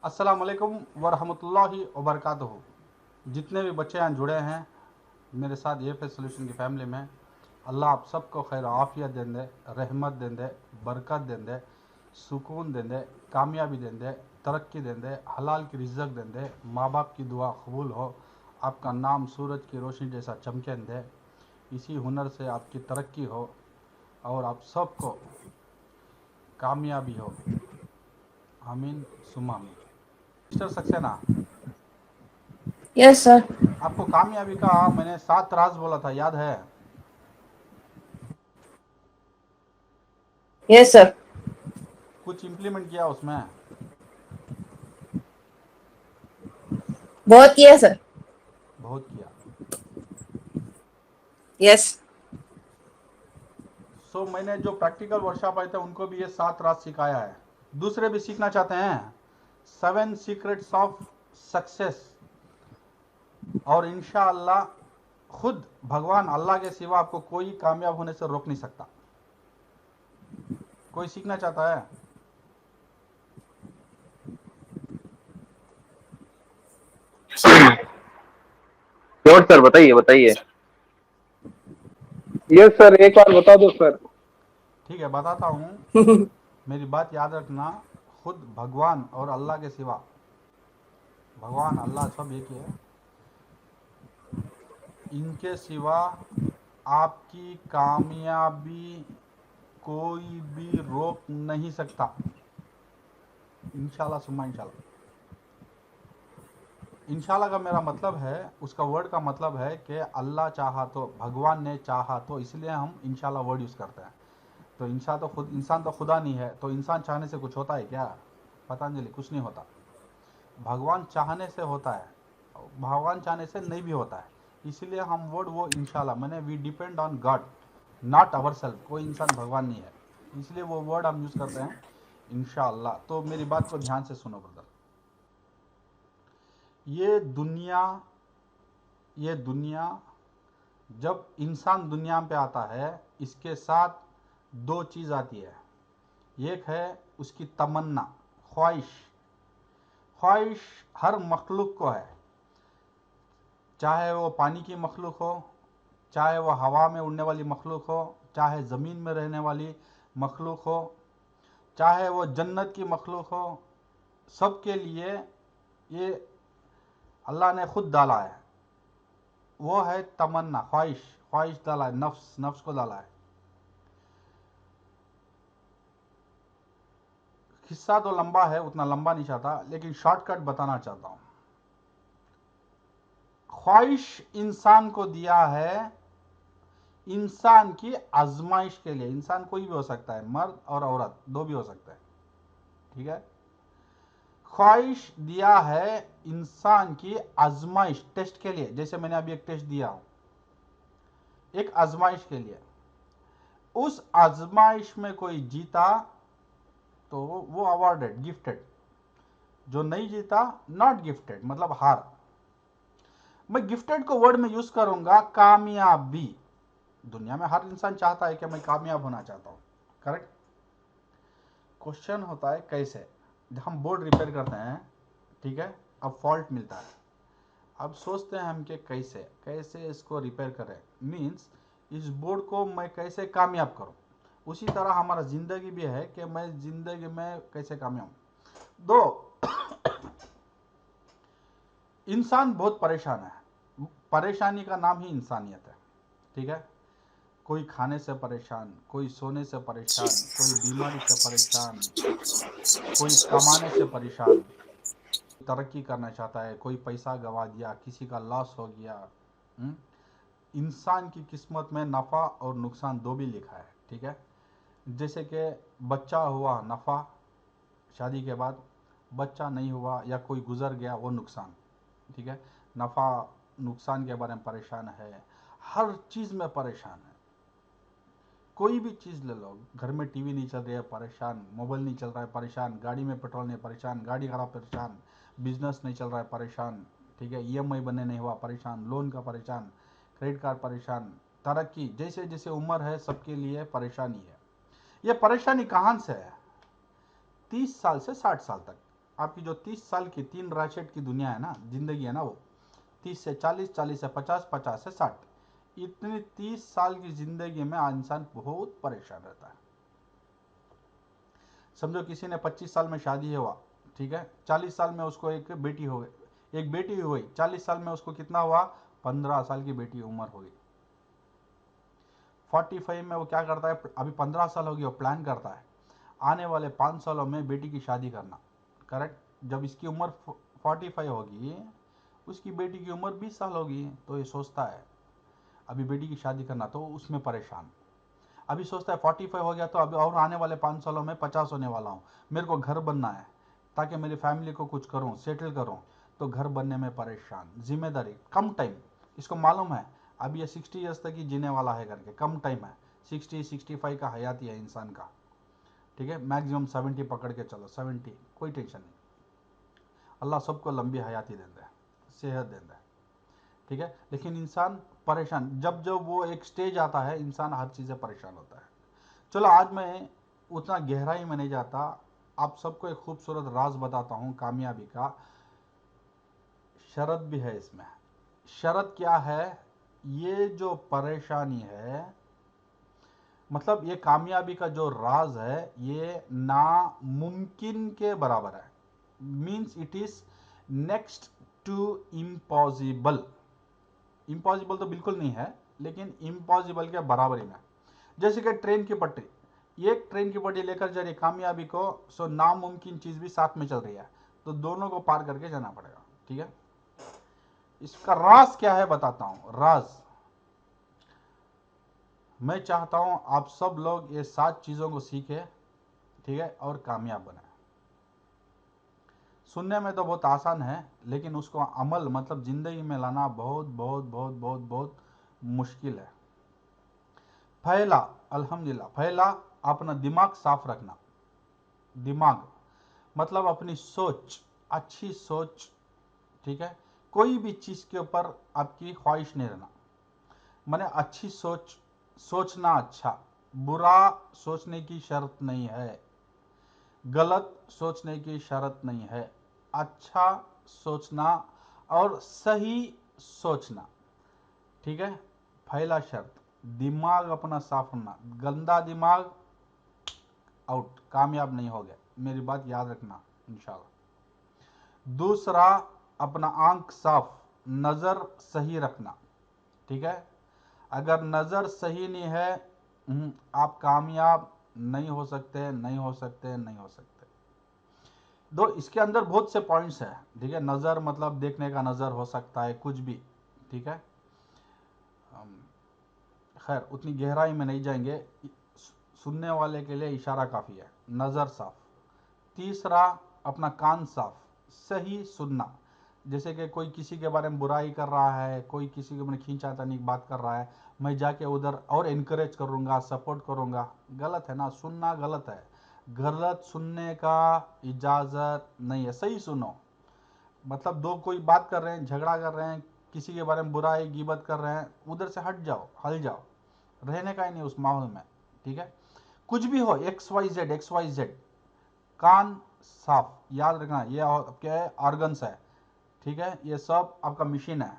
अस्सलाम वालेकुम वरहमतुल्लाहि वबरकातुहू। जितने भी बच्चे यहाँ जुड़े हैं मेरे साथ ये पे सोल्यूशन की फैमिली में, अल्लाह आप सबको खैर आफियत दें दे, रहमत दें दे, बरकत दें दे, सुकून दें दे, कामयाबी दें दे, तरक्की दें दे, हलाल की रिज़्क़ दें दे, माँ बाप की दुआ कबूल हो, आपका नाम सूरज की रोशनी जैसा चमके दे, इसी हुनर से आपकी तरक्की हो और आप सबको कामयाबी हो। आमीन सुम्मा आमीन। Mister Saxena, yes sir. आपको कामयाबी का मैंने 7 राज बोला था, याद है? Yes sir. कुछ इम्प्लीमेंट किया उसमें? बहुत किया सर। बहुत किया। यस। सो मैंने जो प्रैक्टिकल वर्कशॉप आए थे उनको भी ये 7 राज सिखाया है। दूसरे भी सीखना चाहते हैं 7 सीक्रेट्स ऑफ सक्सेस, और इंशाअल्लाह खुद भगवान अल्लाह के सिवा आपको कोई कामयाब होने से रोक नहीं सकता। कोई सीखना चाहता है? श्योर सर, बताइए बताइए। यस सर, एक बार बता दो सर। ठीक है, बताता हूँ। मेरी बात याद रखना, खुद भगवान और अल्लाह के सिवा, भगवान अल्लाह सब एक ही है, इनके सिवा आपकी कामयाबी कोई भी रोक नहीं सकता। इंशाल्लाह सुम्मा इंशाल्लाह। इंशाल्लाह का मेरा मतलब है, उसका वर्ड का मतलब है कि अल्लाह चाहा तो, भगवान ने चाहा तो, इसलिए हम इंशाल्लाह वर्ड यूज़ करते हैं। तो इंसान तो खुदा नहीं है, तो इंसान चाहने से कुछ होता है क्या? पतंजलि, कुछ नहीं होता। भगवान चाहने से होता है, भगवान चाहने से नहीं भी होता है। इसलिए हम वर्ड वो इंशाल्लाह, मैंने we depend on God not ourself. कोई इंसान भगवान नहीं है, इसलिए वो वर्ड हम यूज़ करते हैं इंशाल्लाह। तो मेरी बात को ध्यान से सुनो ब्रदर। ये दुनिया जब इंसान दुनिया पे आता है, इसके साथ 2 चीज़ आती है। एक है उसकी तमन्ना, ख्वाहिश। ख्वाहिश हर मखलूक को है, चाहे वो पानी की मखलूक हो, चाहे वो हवा में उड़ने वाली मखलूक हो, चाहे ज़मीन में रहने वाली मखलूक हो, चाहे वो जन्नत की मखलूक हो, सबके लिए ये अल्लाह ने खुद डाला है। वो है तमन्ना, ख्वाहिश। ख्वाहिश डाला है, नफ्स को डाला है। हिस्सा तो लंबा है, उतना लंबा नहीं चाहता, लेकिन शॉर्टकट बताना चाहता हूँ। ख्वाहिश इंसान को दिया है इंसान की आजमाइश के लिए। इंसान कोई भी हो सकता है, मर्द और औरत दो भी हो सकते हैं, ठीक है? ख्वाहिश दिया है इंसान की आजमाइश, टेस्ट के लिए। जैसे मैंने अभी एक टेस्ट दिया हूं, एक आजमाइश के लिए। उस आजमाइश में कोई जीता तो वो अवॉर्डेड, गिफ्टेड। जो नहीं जीता, नॉट गिफ्टेड, मतलब हार। मैं गिफ्टेड को वर्ड में यूज करूंगा कामयाबी। दुनिया में हर इंसान चाहता है कि मैं कामयाब होना चाहता हूं, करेक्ट? क्वेश्चन होता है कैसे। हम बोर्ड रिपेयर करते हैं, ठीक है? अब फॉल्ट मिलता है, अब सोचते हैं हम कि कैसे कैसे इसको रिपेयर करें, मीन्स इस बोर्ड को मैं कैसे कामयाब करूं। उसी तरह हमारा ज़िंदगी भी है कि मैं ज़िंदगी में कैसे कामयाब। दो, इंसान बहुत परेशान है, परेशानी का नाम ही इंसानियत है, ठीक है? कोई खाने से परेशान, कोई सोने से परेशान, कोई बीमारी से परेशान, कोई कमाने से परेशान, तरक्की करना चाहता है, कोई पैसा गवा दिया, किसी का लॉस हो गया। हुँ? इंसान की किस्मत में नफ़ा और नुकसान दो भी लिखा है, ठीक है? जैसे कि बच्चा हुआ नफ़ा, शादी के बाद बच्चा नहीं हुआ या कोई गुजर गया, वो नुकसान, ठीक है? नफ़ा नुकसान के बारे में परेशान है, हर चीज़ में परेशान है। कोई भी चीज़ ले लो, घर में टीवी नहीं चल रही है परेशान, मोबाइल नहीं चल रहा है परेशान, गाड़ी में पेट्रोल नहीं परेशान, गाड़ी खराब परेशान, बिजनेस नहीं चल रहा है परेशान, ठीक है? ईएमआई बनने नहीं हुआ परेशान, लोन का परेशान, क्रेडिट कार्ड परेशान। तरक्की जैसे जैसे उम्र है सबके लिए परेशानी है। ये परेशानी कहाँ से है? 30 साल से 60 साल तक, आपकी जो 30 साल की 3 रैशेट की दुनिया है ना, जिंदगी है ना, वो 30 से 40, 40 से 50, 50 से 60, इतनी 30 साल की जिंदगी में इंसान बहुत परेशान रहता है। समझो किसी ने 25 साल में शादी हुआ, ठीक है, 40 साल में उसको एक बेटी हो गई, एक बेटी हुई, 40 साल में उसको कितना हुआ, 15 साल की बेटी उम्र हो गई। 45 में वो क्या करता है, अभी 15 साल हो गई, वो प्लान करता है आने वाले 5 सालों में बेटी की शादी करना, करेक्ट। जब इसकी उम्र 45 होगी, उसकी बेटी की उम्र 20 साल होगी, तो ये सोचता है अभी बेटी की शादी करना, तो उसमें परेशान। अभी सोचता है 45 हो गया तो अभी और आने वाले 5 सालों में 50 होने वाला हूँ, मेरे को घर बनना है ताकि मेरी फैमिली को कुछ करूँ, सेटल करूँ, तो घर बनने में परेशान, जिम्मेदारी, कम टाइम। इसको मालूम है अभी ये 60 ईयर्स तक ही जीने वाला है करके, कम टाइम है, 60-65 का हयाती है इंसान का, ठीक है, मैक्सिमम 70 पकड़ के चलो, 70, कोई टेंशन नहीं, अल्लाह सबको लंबी हयाती देता है, सेहत देता है, ठीक है। लेकिन इंसान परेशान, जब जब वो एक स्टेज आता है इंसान हर चीज़ से परेशान होता है। चलो आज मैं उतना गहराई में नहीं जाता, आप सबको एक खूबसूरत राज बताता हूँ कामयाबी का। शरत भी है इसमें। शरत क्या है, ये जो परेशानी है, मतलब ये कामयाबी का जो राज है, ये नामुमकिन के बराबर है, means it is next to impossible. Impossible तो बिल्कुल नहीं है, लेकिन इम्पॉसिबल के बराबरी में। जैसे कि ट्रेन की पटरी, एक ट्रेन की पटरी लेकर जा रही कामयाबी को, सो नामुमकिन चीज भी साथ में चल रही है, तो दोनों को पार करके जाना पड़ेगा, ठीक है। इसका राज क्या है बताता हूं, राज। मैं चाहता हूं आप सब लोग ये 7 चीजों को सीखे, ठीक है, और कामयाब बने। सुनने में तो बहुत आसान है, लेकिन उसको अमल मतलब जिंदगी में लाना बहुत बहुत बहुत बहुत बहुत मुश्किल है। पहला, अल्हम्दुलिल्लाह, पहला अपना दिमाग साफ रखना। दिमाग मतलब अपनी सोच, अच्छी सोच, ठीक है। कोई भी चीज के ऊपर आपकी ख्वाहिश नहीं रहना, मैंने अच्छी सोच, सोचना अच्छा, बुरा सोचने की शर्त नहीं है, गलत सोचने की शर्त नहीं है, अच्छा सोचना और सही सोचना, ठीक है। पहला शर्त, दिमाग अपना साफ होना, गंदा दिमाग आउट, कामयाब नहीं हो गया, मेरी बात याद रखना इंशाल्लाह। दूसरा, अपना आंख साफ, नजर सही रखना, ठीक है। अगर नजर सही नहीं है, आप कामयाब नहीं हो सकते, नहीं हो सकते, नहीं हो सकते। दो, इसके अंदर बहुत से पॉइंट्स हैं, ठीक है। नजर मतलब देखने का नजर हो सकता है, कुछ भी, ठीक है। खैर उतनी गहराई में नहीं जाएंगे, सुनने वाले के लिए इशारा काफी है, नजर साफ। तीसरा, अपना कान साफ, सही सुनना, जैसे कि कोई किसी के बारे में बुराई कर रहा है, कोई किसी के बारे में खींचातानी बात कर रहा है, मैं जाके उधर और इनकरेज करूंगा, सपोर्ट करूंगा, गलत है ना, सुनना गलत है, गलत सुनने का इजाजत नहीं है, सही सुनो। मतलब दो कोई बात कर रहे हैं, झगड़ा कर रहे हैं, किसी के बारे में बुराई गीबत कर रहे हैं, उधर से हट जाओ, हल जाओ, रहने का ही नहीं उस माहौल में, ठीक है। कुछ भी हो, X Y Z, X Y Z, कान साफ, याद रखना ये आपके ऑर्गन्स है, ठीक है, ये सब आपका मशीन है,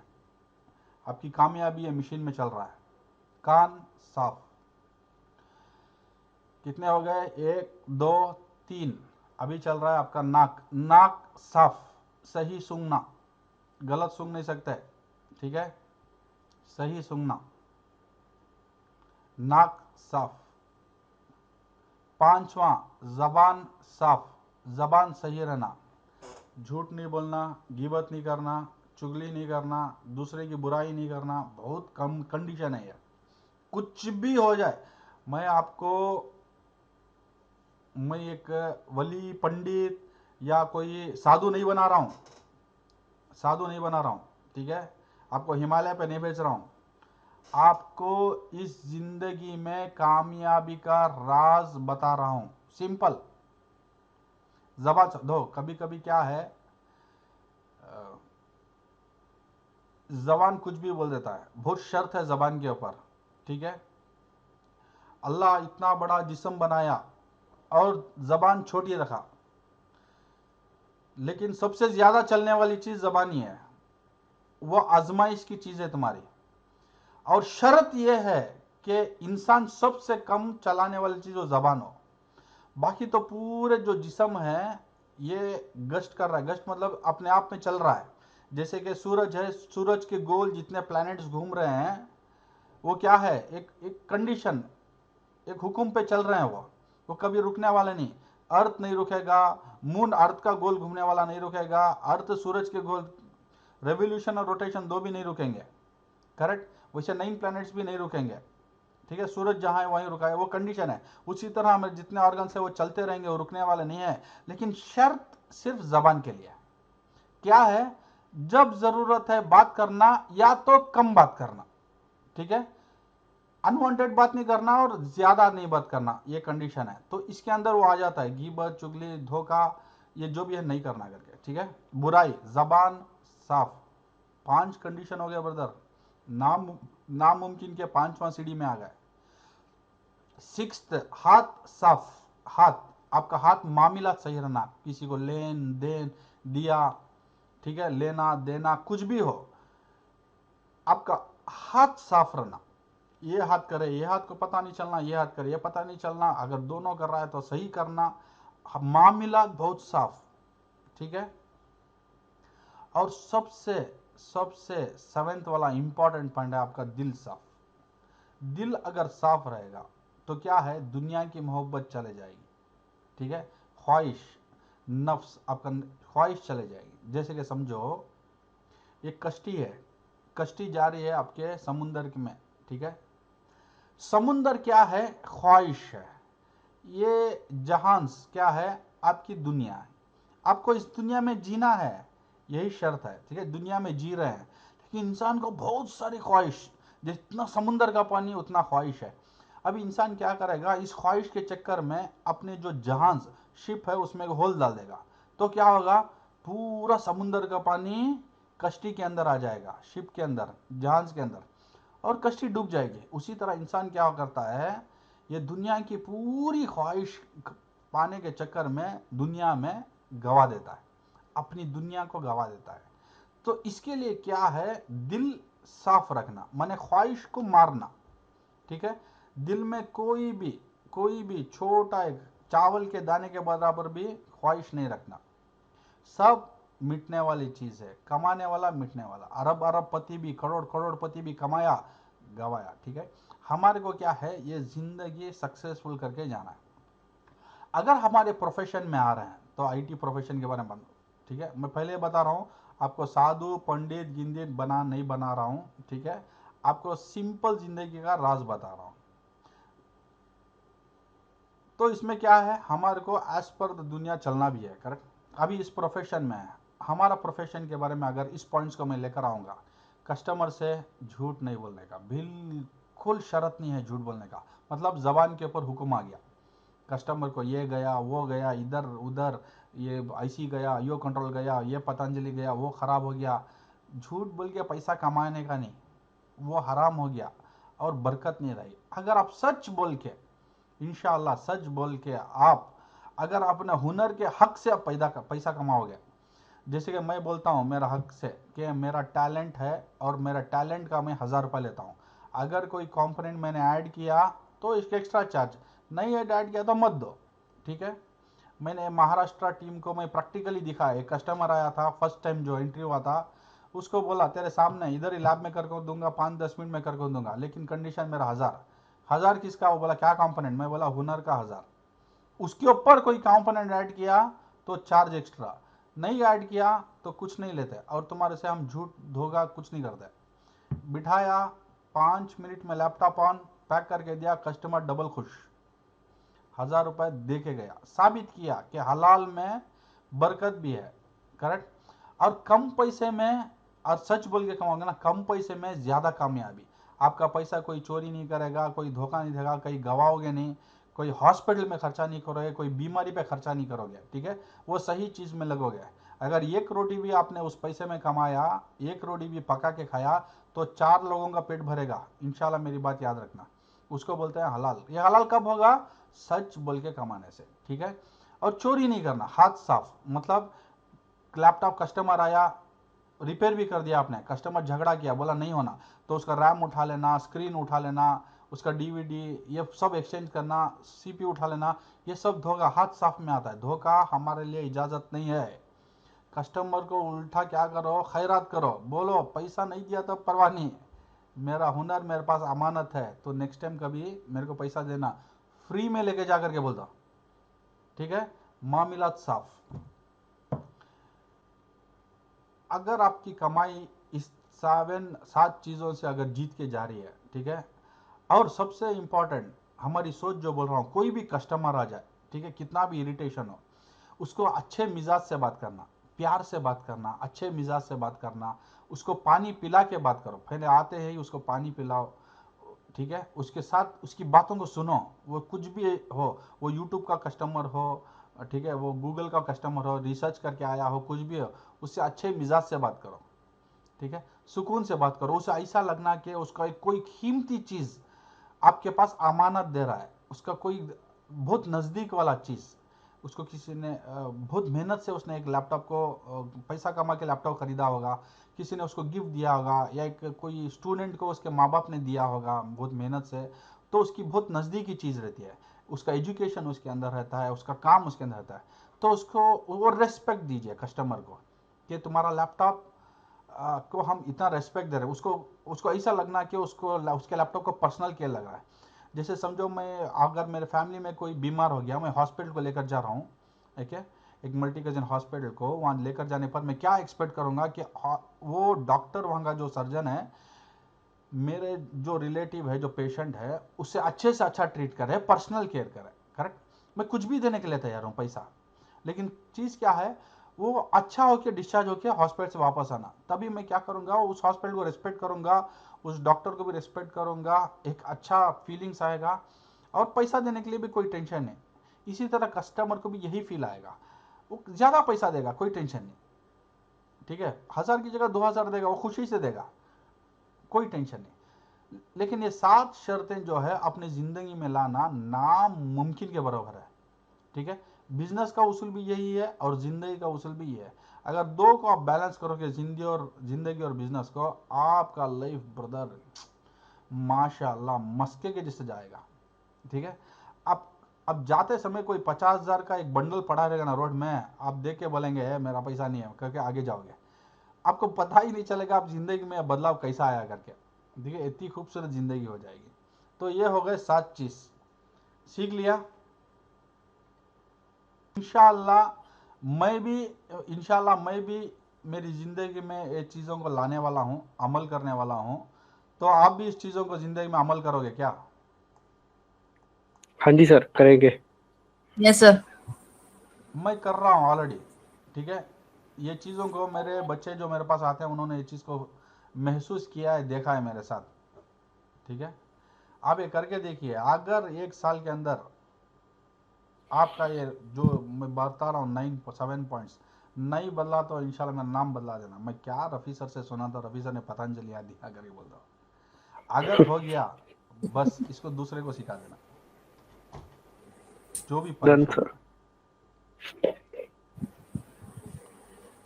आपकी कामयाबी ये मशीन में चल रहा है। कान साफ, कितने हो गए, 1 2 3, अभी चल रहा है आपका नाक, नाक साफ, सही सूंघना, गलत सूंघ नहीं सकते, ठीक है, सही सूंघना, नाक साफ। पांचवा, जबान साफ, जबान सही रहना, झूठ नहीं बोलना, गिबत नहीं करना, चुगली नहीं करना, दूसरे की बुराई नहीं करना, बहुत कम कंडीशन है ये, कुछ भी हो जाए। मैं आपको, मैं एक वली पंडित या कोई साधु नहीं बना रहा हूं, साधु नहीं बना रहा हूं, ठीक है, आपको हिमालय पे नहीं भेज रहा हूं, आपको इस जिंदगी में कामयाबी का राज बता रहा हूं, सिंपल। जबान दो, कभी कभी क्या है, जबान कुछ भी बोल देता है, बहुत शर्त है जबान के ऊपर, ठीक है। अल्लाह इतना बड़ा जिस्म बनाया और जबान छोटी रखा, लेकिन सबसे ज्यादा चलने वाली चीज जबानी है, वो आजमाइश की चीज है तुम्हारी। और शर्त यह है कि इंसान सबसे कम चलाने वाली चीज वो जबान हो। बाकी तो पूरे जो जिस्म है ये गश्त कर रहा है। गश्त मतलब अपने आप में चल रहा है। जैसे कि सूरज है, सूरज के गोल जितने प्लैनेट्स घूम रहे हैं वो क्या है, एक कंडीशन, एक हुक्म पे चल रहे हैं। वो कभी रुकने वाले नहीं। अर्थ नहीं रुकेगा, मून अर्थ का गोल घूमने वाला नहीं रुकेगा, अर्थ सूरज के गोल, रेवोल्यूशन और रोटेशन दो भी नहीं रुकेंगे, करेक्ट। वैसे 9 प्लैनेट्स भी नहीं रुकेंगे, ठीक है। सूरज जहां है वहीं रुका है, वो कंडीशन है। उसी तरह हमें जितने ऑर्गन्स है वो चलते रहेंगे, वो रुकने वाले नहीं है। लेकिन शर्त सिर्फ जबान के लिए क्या है, जब जरूरत है बात करना या तो कम बात करना, ठीक है। अनवांटेड बात नहीं करना और ज्यादा नहीं बात करना, ये कंडीशन है। तो इसके अंदर वो आ जाता है गीबत, चुगली, धोखा, ये जो भी है नहीं करना करके, ठीक है। बुराई, जबान साफ। 5 कंडीशन हो गया ब्रदर, नामुमकिन के 5वां सीढ़ी में आ गए। 6th, हाथ साफ। हाथ, आपका हाथ मामला सही रहना, किसी को लेन देन दिया, ठीक है, लेना देना कुछ भी हो, आपका हाथ साफ रहना। ये हाथ करे, ये हाथ को पता नहीं चलना, ये हाथ करे, ये पता नहीं चलना। अगर दोनों कर रहा है तो सही करना, मामला बहुत साफ, ठीक है। और सबसे सबसे 7th वाला इंपॉर्टेंट पॉइंट है आपका दिल साफ। दिल अगर साफ रहेगा तो क्या है, दुनिया की मोहब्बत चले जाएगी, ठीक है। ख्वाहिश, नफ्स, आपका ख्वाहिश चले जाएगी। जैसे कि समझो एक कश्ती है, कश्ती जा रही है आपके समुंदर में, ठीक है। समुंदर क्या है, ख्वाहिश है। ये जहांस क्या है, आपकी दुनिया है। आपको इस दुनिया में जीना है, यही शर्त है, ठीक है। दुनिया में जी रहे हैं, लेकिन इंसान को बहुत सारी ख्वाहिश, जितना समुंदर का पानी उतना ख्वाहिश है। अभी इंसान क्या करेगा, इस ख्वाहिश के चक्कर में अपने जो जहाज शिप है उसमें होल डाल देगा। तो क्या होगा, पूरा समुंदर का पानी कश्ती के अंदर आ जाएगा, शिप के अंदर, जहाज के अंदर, और कश्ती डूब जाएगी। उसी तरह इंसान क्या करता है, ये दुनिया की पूरी ख्वाहिश पाने के चक्कर में दुनिया में गवा देता है, अपनी दुनिया को गवा देता है। तो इसके लिए क्या है, दिल साफ रखना, माने ख्वाहिश को मारना, ठीक है। दिल में कोई भी छोटा एक चावल के दाने के बराबर भी ख्वाहिश नहीं रखना। सब मिटने वाली चीज है, कमाने वाला मिटने वाला। अरब अरब पति भी, करोड़ करोड़पति भी कमाया, गवाया, ठीक है। हमारे को क्या है, ये जिंदगी सक्सेसफुल करके जाना है। अगर हमारे प्रोफेशन में आ रहे हैं तो आईटी प्रोफेशन के बारे में, ठीक है। मैं पहले बता रहा हूँ आपको, साधु पंडित गिंदित बना नहीं बना रहा हूँ, ठीक है। आपको सिंपल जिंदगी का राज बता रहा हूँ। तो इसमें क्या है, हमारे को एज पर दुनिया चलना भी है, करेक्ट। अभी इस प्रोफेशन में है, हमारा प्रोफेशन के बारे में अगर इस पॉइंट्स को मैं लेकर आऊँगा, कस्टमर से झूठ नहीं बोलने का, बिल्कुल शर्त नहीं है झूठ बोलने का। मतलब जबान के ऊपर हुक्म आ गया, कस्टमर को ये गया वो गया, इधर उधर, ये आईसी गया, यो कंट्रोल गया, ये पतंजलि गया, वो ख़राब हो गया। झूठ बोल के पैसा कमाने का नहीं, वो हराम हो गया और बरकत नहीं रही। अगर आप सच बोल के, इंशाअल्लाह सच बोल के, आप अगर अपने हुनर के हक से आप पैसा कमाओगे। जैसे कि मैं बोलता हूँ मेरा हक से कि मेरा टैलेंट है और मेरा टैलेंट का मैं 1000 रुपये लेता हूँ। अगर कोई कंपोनेंट मैंने ऐड किया तो इसके एक्स्ट्रा चार्ज, नहीं ऐड किया तो मत दो, ठीक है। मैंने महाराष्ट्र टीम को मैं प्रैक्टिकली दिखाया। एक कस्टमर आया था, फर्स्ट टाइम जो एंट्री हुआ था, उसको बोला तेरे सामने इधर ही लैब में करके दूंगा, 5-10 मिनट में करके दूंगा, लेकिन कंडीशन मेरा 1000 किसका, वो बोला क्या कंपोनेंट, मैं बोला हुनर का 1000। उसके ऊपर कोई कंपोनेंट ऐड किया तो चार्ज एक्स्ट्रा, नहीं ऐड किया तो कुछ नहीं लेते, और तुम्हारे से हम झूठ धोखा कुछ नहीं करते। बिठाया, 5 मिनट में लैपटॉप ऑन, पैक करके दिया, कस्टमर डबल खुश, 1000 रुपये दे के गया। साबित किया कि हलाल में बरकत भी है, करेक्ट। और कम पैसे में, और सच बोल के कमाओगे ना, कम पैसे में ज्यादा कामयाबी। आपका पैसा कोई चोरी नहीं करेगा, कोई धोखा नहीं देगा, कहीं गवाओगे नहीं, कोई हॉस्पिटल में खर्चा नहीं करोगे, कोई बीमारी पे खर्चा नहीं करोगे, ठीक है। वो सही चीज में लगोगे। अगर एक रोटी भी आपने उस पैसे में कमाया, एक रोटी भी पका के खाया, तो 4 लोगों का पेट भरेगा, इंशाल्लाह, मेरी बात याद रखना। उसको बोलते हैं हलाल। ये हलाल कब होगा, सच बोल के कमाने से, ठीक है। और चोरी नहीं करना, हाथ साफ, मतलब लैपटॉप कस्टमर आया, रिपेयर भी कर दिया आपने, कस्टमर झगड़ा किया, बोला नहीं होना, तो उसका रैम उठा लेना, स्क्रीन उठा लेना, उसका डीवीडी, ये सब एक्सचेंज करना, सीपीयू उठा लेना, ये सब धोखा, हाथ साफ में आता है। धोखा हमारे लिए इजाजत नहीं है। कस्टमर को उल्टा क्या करो, खैरात करो, बोलो पैसा नहीं दिया तो परवाह नहीं, मेरा हुनर मेरे पास अमानत है, तो नेक्स्ट टाइम कभी मेरे को पैसा देना, फ्री में लेके जा करके बोलता। ठीक है, मामलात साफ। अगर आपकी कमाई इस 7 चीज़ों से अगर जीत के जा रही है, ठीक है, और सबसे इंपॉर्टेंट हमारी सोच, जो बोल रहा हूँ, कोई भी कस्टमर आ जाए, ठीक है, कितना भी इरिटेशन हो, उसको अच्छे मिजाज से बात करना, प्यार से बात करना, अच्छे मिजाज से बात करना, उसको पानी पिला के बात करो, पहले आते ही उसको पानी पिलाओ, ठीक है, उसके साथ उसकी बातों को सुनो, वो कुछ भी हो, वो यूट्यूब का कस्टमर हो, ठीक है, वो गूगल का कस्टमर हो, रिसर्च करके आया हो, कुछ भी हो, उससे अच्छे मिजाज से बात करो, ठीक है, सुकून से बात करो, उसे ऐसा लगना कि उसका एक कोई कीमती चीज़ आपके पास अमानत दे रहा है, उसका कोई बहुत नज़दीक वाला चीज़, उसको किसी ने बहुत मेहनत से उसने एक लैपटॉप को पैसा कमा के लैपटॉप खरीदा होगा, किसी ने उसको गिफ्ट दिया होगा, या एक कोई स्टूडेंट को उसके माँ बाप ने दिया होगा बहुत मेहनत से, तो उसकी बहुत नज़दीकी चीज़ रहती है, उसका एजुकेशन उसके अंदर रहता है, उसका काम उसके अंदर रहता है, तो उसको वो रेस्पेक्ट दीजिए कस्टमर को, कि तुम्हारा लैपटॉप को हम इतना रेस्पेक्ट दे रहे हैं, उसको उसको ऐसा लगना कि उसको उसके लैपटॉप को पर्सनल केयर लग रहा है। जैसे समझो मैं, अगर मेरे फैमिली में कोई बीमार हो गया, मैं हॉस्पिटल को लेकर जा रहा हूँ, ठीक है, एक मल्टी कजन हॉस्पिटल को, वहाँ लेकर जाने पर मैं क्या एक्सपेक्ट करूँगा कि वो डॉक्टर, वहाँ का जो सर्जन है, मेरे जो रिलेटिव है, जो पेशेंट है, उससे अच्छे से अच्छा ट्रीट करे, पर्सनल केयर करे, करेक्ट। मैं कुछ भी देने के लिए तैयार हूँ, पैसा, लेकिन चीज़ क्या है, वो अच्छा होकर डिस्चार्ज होकर हॉस्पिटल से वापस आना, तभी मैं क्या करूँगा, उस हॉस्पिटल को रिस्पेक्ट करूँगा, उस डॉक्टर को भी रिस्पेक्ट करूँगा, एक अच्छा फीलिंग्स आएगा, और पैसा देने के लिए भी कोई टेंशन नहीं। इसी तरह कस्टमर को भी यही फील आएगा, वो ज़्यादा पैसा देगा, कोई टेंशन नहीं, ठीक है, 1000 की जगह 2000 देगा, वो खुशी से देगा, कोई टेंशन नहीं। लेकिन ये 7 शर्तें जो है अपनी ज़िंदगी में लाना नामुमकिन के बराबर है, ठीक है। बिजनेस का उसूल भी यही है और जिंदगी का उसूल भी ये है। अगर दो को आप बैलेंस करोगे, जिंदगी और बिजनेस को, आपका लाइफ ब्रदर माशाल्लाह मस्के के जैसे जाएगा, ठीक है। अब जाते समय कोई 50,000 का एक बंडल पड़ा रहेगा ना रोड में, आप देख के बोलेंगे मेरा पैसा नहीं है करके आगे जाओगे, आपको पता ही नहीं चलेगा आप जिंदगी में बदलाव कैसा आया करके, ठीक है, इतनी खूबसूरत जिंदगी हो जाएगी। तो ये हो गए 7 चीज, सीख लिया। इंशाल्लाह मैं भी मेरी ज़िंदगी में ये चीज़ों को लाने वाला हूँ, अमल करने वाला हूँ। तो आप भी इस चीज़ों को ज़िंदगी में अमल करोगे क्या? हाँ जी सर, करेंगे। Yes, sir. मैं कर रहा हूँ ऑलरेडी, ठीक है। ये चीज़ों को मेरे बच्चे जो मेरे पास आते हैं, उन्होंने ये चीज़ को महसूस किया है, देखा है मेरे साथ, ठीक है। आप ये करके देखिए, अगर 1 साल के अंदर आपका ये जो मैं बता रहा हूँ 7 पॉइंट्स नहीं बदला, तो इंशाल्लाह मेरा नाम बदला देना। मैं क्या रफ़ी सर से सुना था, रफ़ी सर ने पतंजलि याद दिया करके बोल रहा हूँ। अगर हो गया, बस इसको दूसरे को सिखा देना, जो भी डन परेशान सर। है।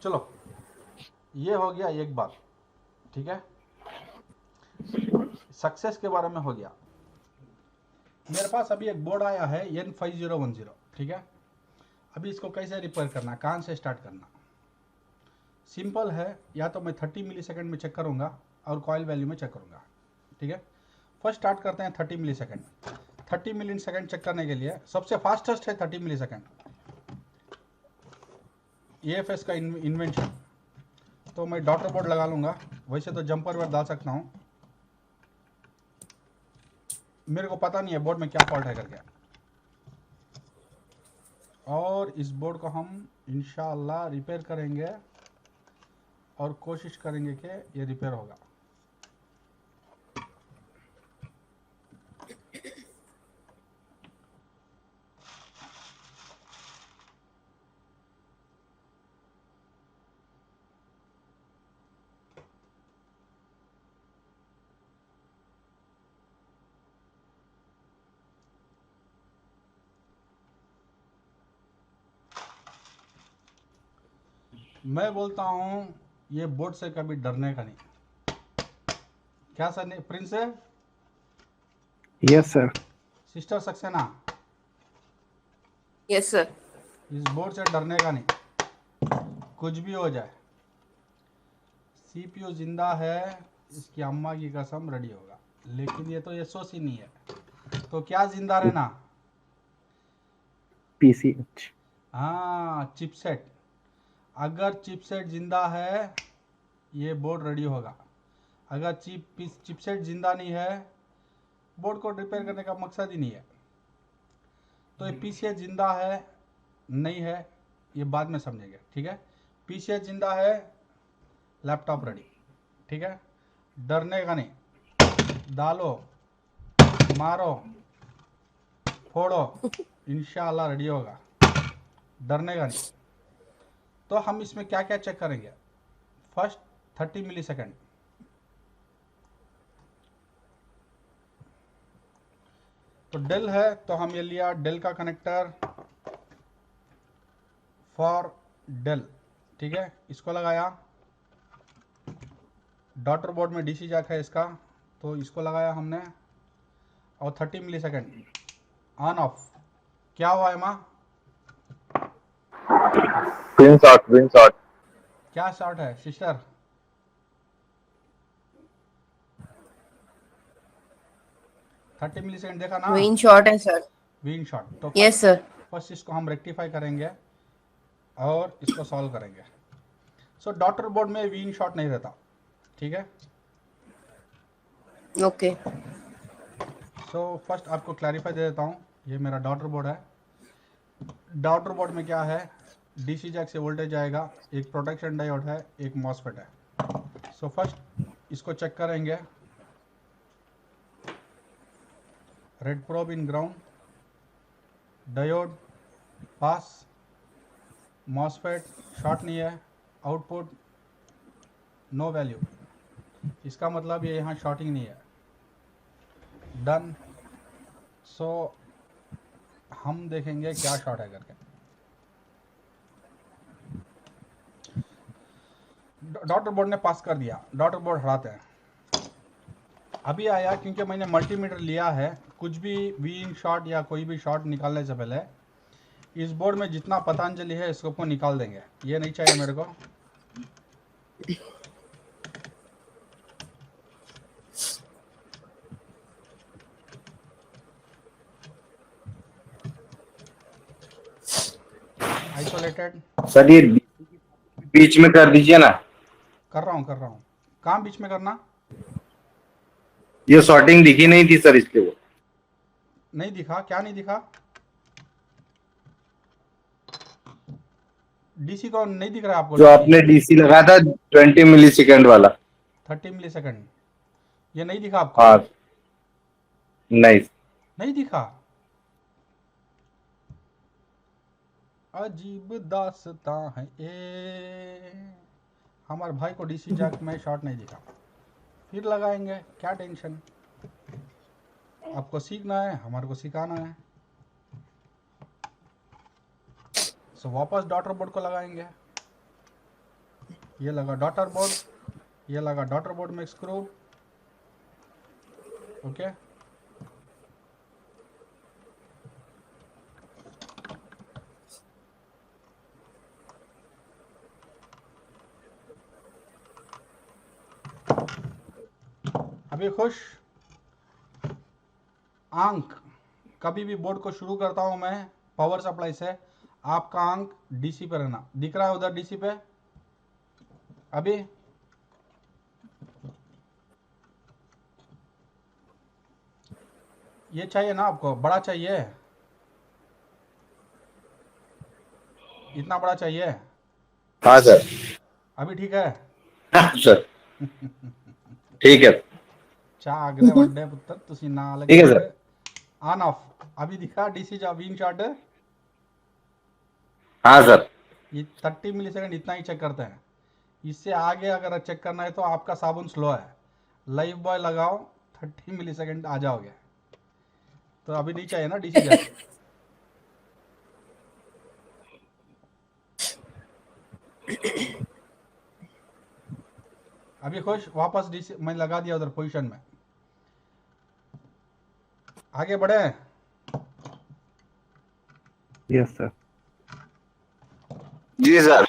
चलो, ये हो गया एक बात, ठीक है। सक्सेस के बारे में हो गया। मेरे पास अभी एक बोर्ड आया है N5010, ठीक है। अभी इसको कैसे रिपेयर करना, कहाँ से स्टार्ट करना, सिंपल है। या तो मैं 30 मिली सेकेंड में चेक करूँगा और कॉइल वैल्यू में चेक करूँगा, ठीक है। फर्स्ट स्टार्ट करते हैं 30 milli second. 30 milli second check करने के लिए सबसे फास्टेस्ट है 30 मिली सेकेंड, AFS का इन्वेंशन। तो मैं डॉटर बोर्ड लगा लूँगा, वैसे तो जंपर बोर्ड डाल सकता हूँ, मेरे को पता नहीं है बोर्ड में क्या फॉल्ट है करके। और इस बोर्ड को हम इंशाल्लाह रिपेयर करेंगे और कोशिश करेंगे कि ये रिपेयर होगा। मैं बोलता हूँ ये बोर्ड से कभी डरने का नहीं। क्या सर ने प्रिंस है? Yes sir. Sister Saxena, Yes, sir. इस बोर्ड से डरने का नहीं, कुछ भी हो जाए। सीपीयू जिंदा है, इसकी अम्मा की कसम रेडी होगा। लेकिन ये तो एसओसी नहीं है, तो क्या जिंदा रहना? पीसीएच। हाँ, चिपसेट। अगर चिपसेट जिंदा है ये बोर्ड रेडी होगा। अगर चिपसेट जिंदा नहीं है, बोर्ड को रिपेयर करने का मकसद ही नहीं है। तो ये पीसीएच जिंदा है नहीं है ये बाद में समझेंगे, ठीक है। पीसीएच जिंदा है, लैपटॉप रेडी, ठीक है। डरने का नहीं, डालो, मारो, फोड़ो, इंशाल्लाह रेडी होगा। डरने का नहीं। तो हम इसमें क्या क्या चेक करेंगे? फर्स्ट 30 मिली सेकेंड, तो डेल है तो हम ये लिया डेल का कनेक्टर फॉर डेल, ठीक है। इसको लगाया, डॉटर बोर्ड में डीसी जैक है इसका, तो इसको लगाया हमने, और 30 मिली सेकेंड ऑन ऑफ। क्या हुआ है माँ? Pin shot. क्या शॉर्ट है सिस्टर? थर्टी मिली सेकेंड देखा ना? Win shot है sir. Win shot. तो Yes, sir. फर्स्ट इसको हम रेक्टिफाई करेंगे और इसको सॉल्व करेंगे। सो डॉटर बोर्ड में विन शॉट नहीं रहता, ठीक है। Okay. सो फर्स्ट आपको क्लैरिफाई दे देता हूँ, ये मेरा डॉटर बोर्ड है। डॉटर बोर्ड में क्या है, डीसी जैक से वोल्टेज आएगा, एक प्रोटेक्शन डायोड है, एक मॉसफेट है। सो फर्स्ट इसको चेक करेंगे, red probe in ground, diode pass, MOSFET short नहीं है, आउटपुट नो वैल्यू, इसका मतलब ये यहाँ शॉर्टिंग नहीं है। डन। सो हम देखेंगे क्या शॉर्ट है करके। डॉटर बोर्ड ने पास कर दिया, डॉटर बोर्ड हटाते हैं। अभी आया क्योंकि मैंने मल्टीमीटर लिया है, कुछ भी वीन शॉट या कोई भी शॉट निकालने से पहले इस बोर्ड में जितना पतंजलि है इसको को निकाल देंगे। ये नहीं चाहिए मेरे को। आइसोलेटेड सर ये बीच में कर दीजिए ना। कर रहा हूँ। काम बीच में करना ये शॉर्टिंग दिखी नहीं थी सर इसके, वो नहीं दिखा। क्या नहीं दिखा? डीसी को नहीं दिख रहा है आपको? जो आपने डीसी लगाया था 20 मिली सेकेंड वाला। 30 मिली सेकेंड ये नहीं दिखा आपको? हाँ नहीं दिखा। अजीब दास्तां है ये, हमारे भाई को डीसी जैक में शॉट नहीं दिखा। फिर लगाएंगे, क्या टेंशन। आपको सीखना है, हमारे को सिखाना है। सो वापस डॉटर बोर्ड को लगाएंगे। ये लगा डॉटर बोर्ड, ये लगा डॉटर बोर्ड में स्क्रू, ओके। अभी खुश? आंख कभी भी बोर्ड को शुरू करता हूं मैं पावर सप्लाई से, आपका आंख डीसी पे रहना। दिख रहा है उधर डीसी पे? अभी ये चाहिए ना आपको? बड़ा चाहिए? इतना बड़ा चाहिए? हाँ सर। अभी ठीक है? हाँ सर ठीक है। चागरे वड्डे पुत्र तुसी नाल ठीक है सर। On off. अभी दिखा डीसी जा विन शॉट? हाँ सर। ये 30 मिली सेकेंड इतना ही चेक करते हैं। इससे आगे अगर चेक करना है तो आपका साबुन स्लो है, लाइफ बॉय लगाओ, 30 मिली सेकेंड आ जाओगे। तो अभी नहीं चाहिए ना डीसी जैक? अभी खुश, वापस डीसी मैं लगा दिया उधर पोजीशन में, आगे बढ़े। Yes sir. जी सर।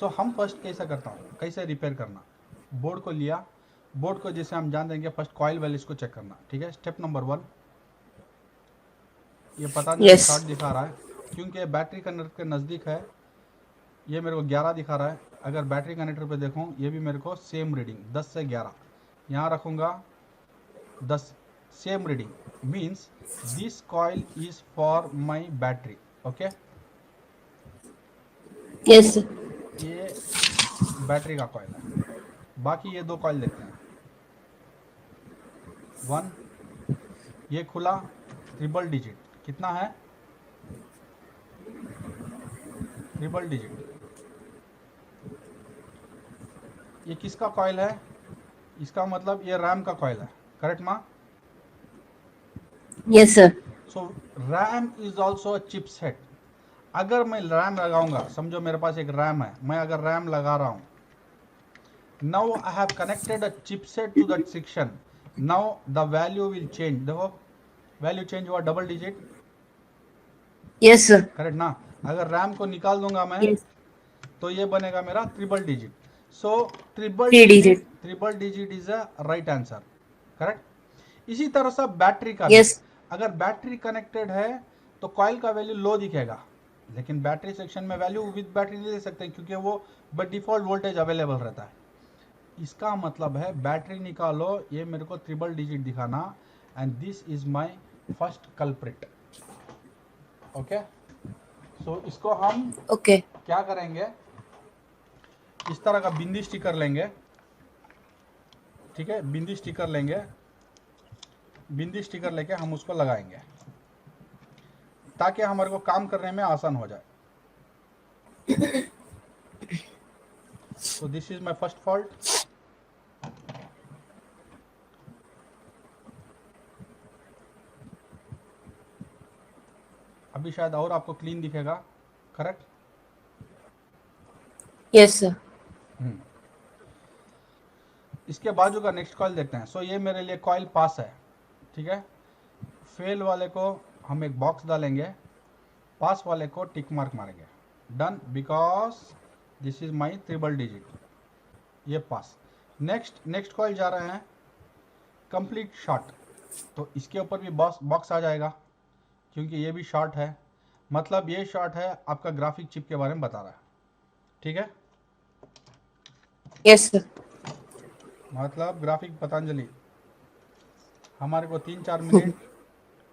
सो हम फर्स्ट कैसे करता हूँ, कैसे रिपेयर करना, बोर्ड को लिया, बोर्ड को जैसे हम जान देंगे फर्स्ट कॉइल वैल्यूज को चेक करना, ठीक है। स्टेप नंबर 1, ये पतंजलि Yes. शॉर्ट दिखा रहा है क्योंकि बैटरी कनेक्टर के नज़दीक है, ये मेरे को 11 दिखा रहा है। अगर बैटरी कनेक्टर पे देखूं ये भी मेरे को सेम रीडिंग 10 से 11, यहाँ रखूँगा 10, same reading, means this coil is for my battery. Okay, Yes, sir. ये बैटरी का कॉइल है। बाकी ये दो कॉइल देखते हैं। 1, ये खुला, ट्रिपल डिजिट, कितना है, ट्रिपल डिजिट। ये किसका कॉइल है, इसका मतलब ये रैम का कॉइल है, करेक्ट माँ। Yes, sir. So RAM is also a chipset. अगर मैं रैम लगाऊंगा, समझो मेरे पास एक रैम है, मैं अगर रैम लगा रहा हूं, now I have connected a chipset to that section, now the value will change. देखो वैल्यू चेंज हुआ, double digit, Yes, sir. Correct ना। अगर रैम को निकाल दूंगा मैं Yes. तो ये बनेगा मेरा triple digit. So triple 3 digit, digit. Triple digit is a right answer, correct. इसी तरह से बैटरी का भी, Yes. अगर बैटरी कनेक्टेड है तो कॉइल का वैल्यू लो दिखेगा, लेकिन बैटरी सेक्शन में वैल्यू विद बैटरी नहीं दे सकते क्योंकि वो बाय डिफॉल्ट वोल्टेज अवेलेबल रहता है। इसका मतलब है बैटरी निकालो, ये मेरे को ट्रिपल डिजिट दिखाना, and this is my first culprit. Okay, so इसको हम Okay. क्या करेंगे, इस तरह का बिंदी स्टिकर लेंगे, ठीक है, बिंदी स्टिकर लेंगे, बिंदी स्टिकर लेके हम उसको लगाएंगे ताकि हमारे को काम करने में आसान हो जाए। तो this is my first fault. अभी शायद और आपको क्लीन दिखेगा, करेक्ट। Yes, sir. इसके बाजू का नेक्स्ट कॉइल देखते हैं। सो ये मेरे लिए कॉइल पास है, ठीक है। फेल वाले को हम एक बॉक्स डालेंगे, पास वाले को टिक मार्क मारेंगे, done, because this is my triple digit, ये पास। नेक्स्ट कॉइल जा रहे हैं कंप्लीट शॉर्ट, तो इसके ऊपर भी बॉक्स आ जाएगा क्योंकि ये भी शॉर्ट है, मतलब ये शॉर्ट है, आपका ग्राफिक चिप के बारे में बता रहा है, ठीक है। Yes, sir. मतलब ग्राफिक पतंजलि, हमारे को 3-4 मिनट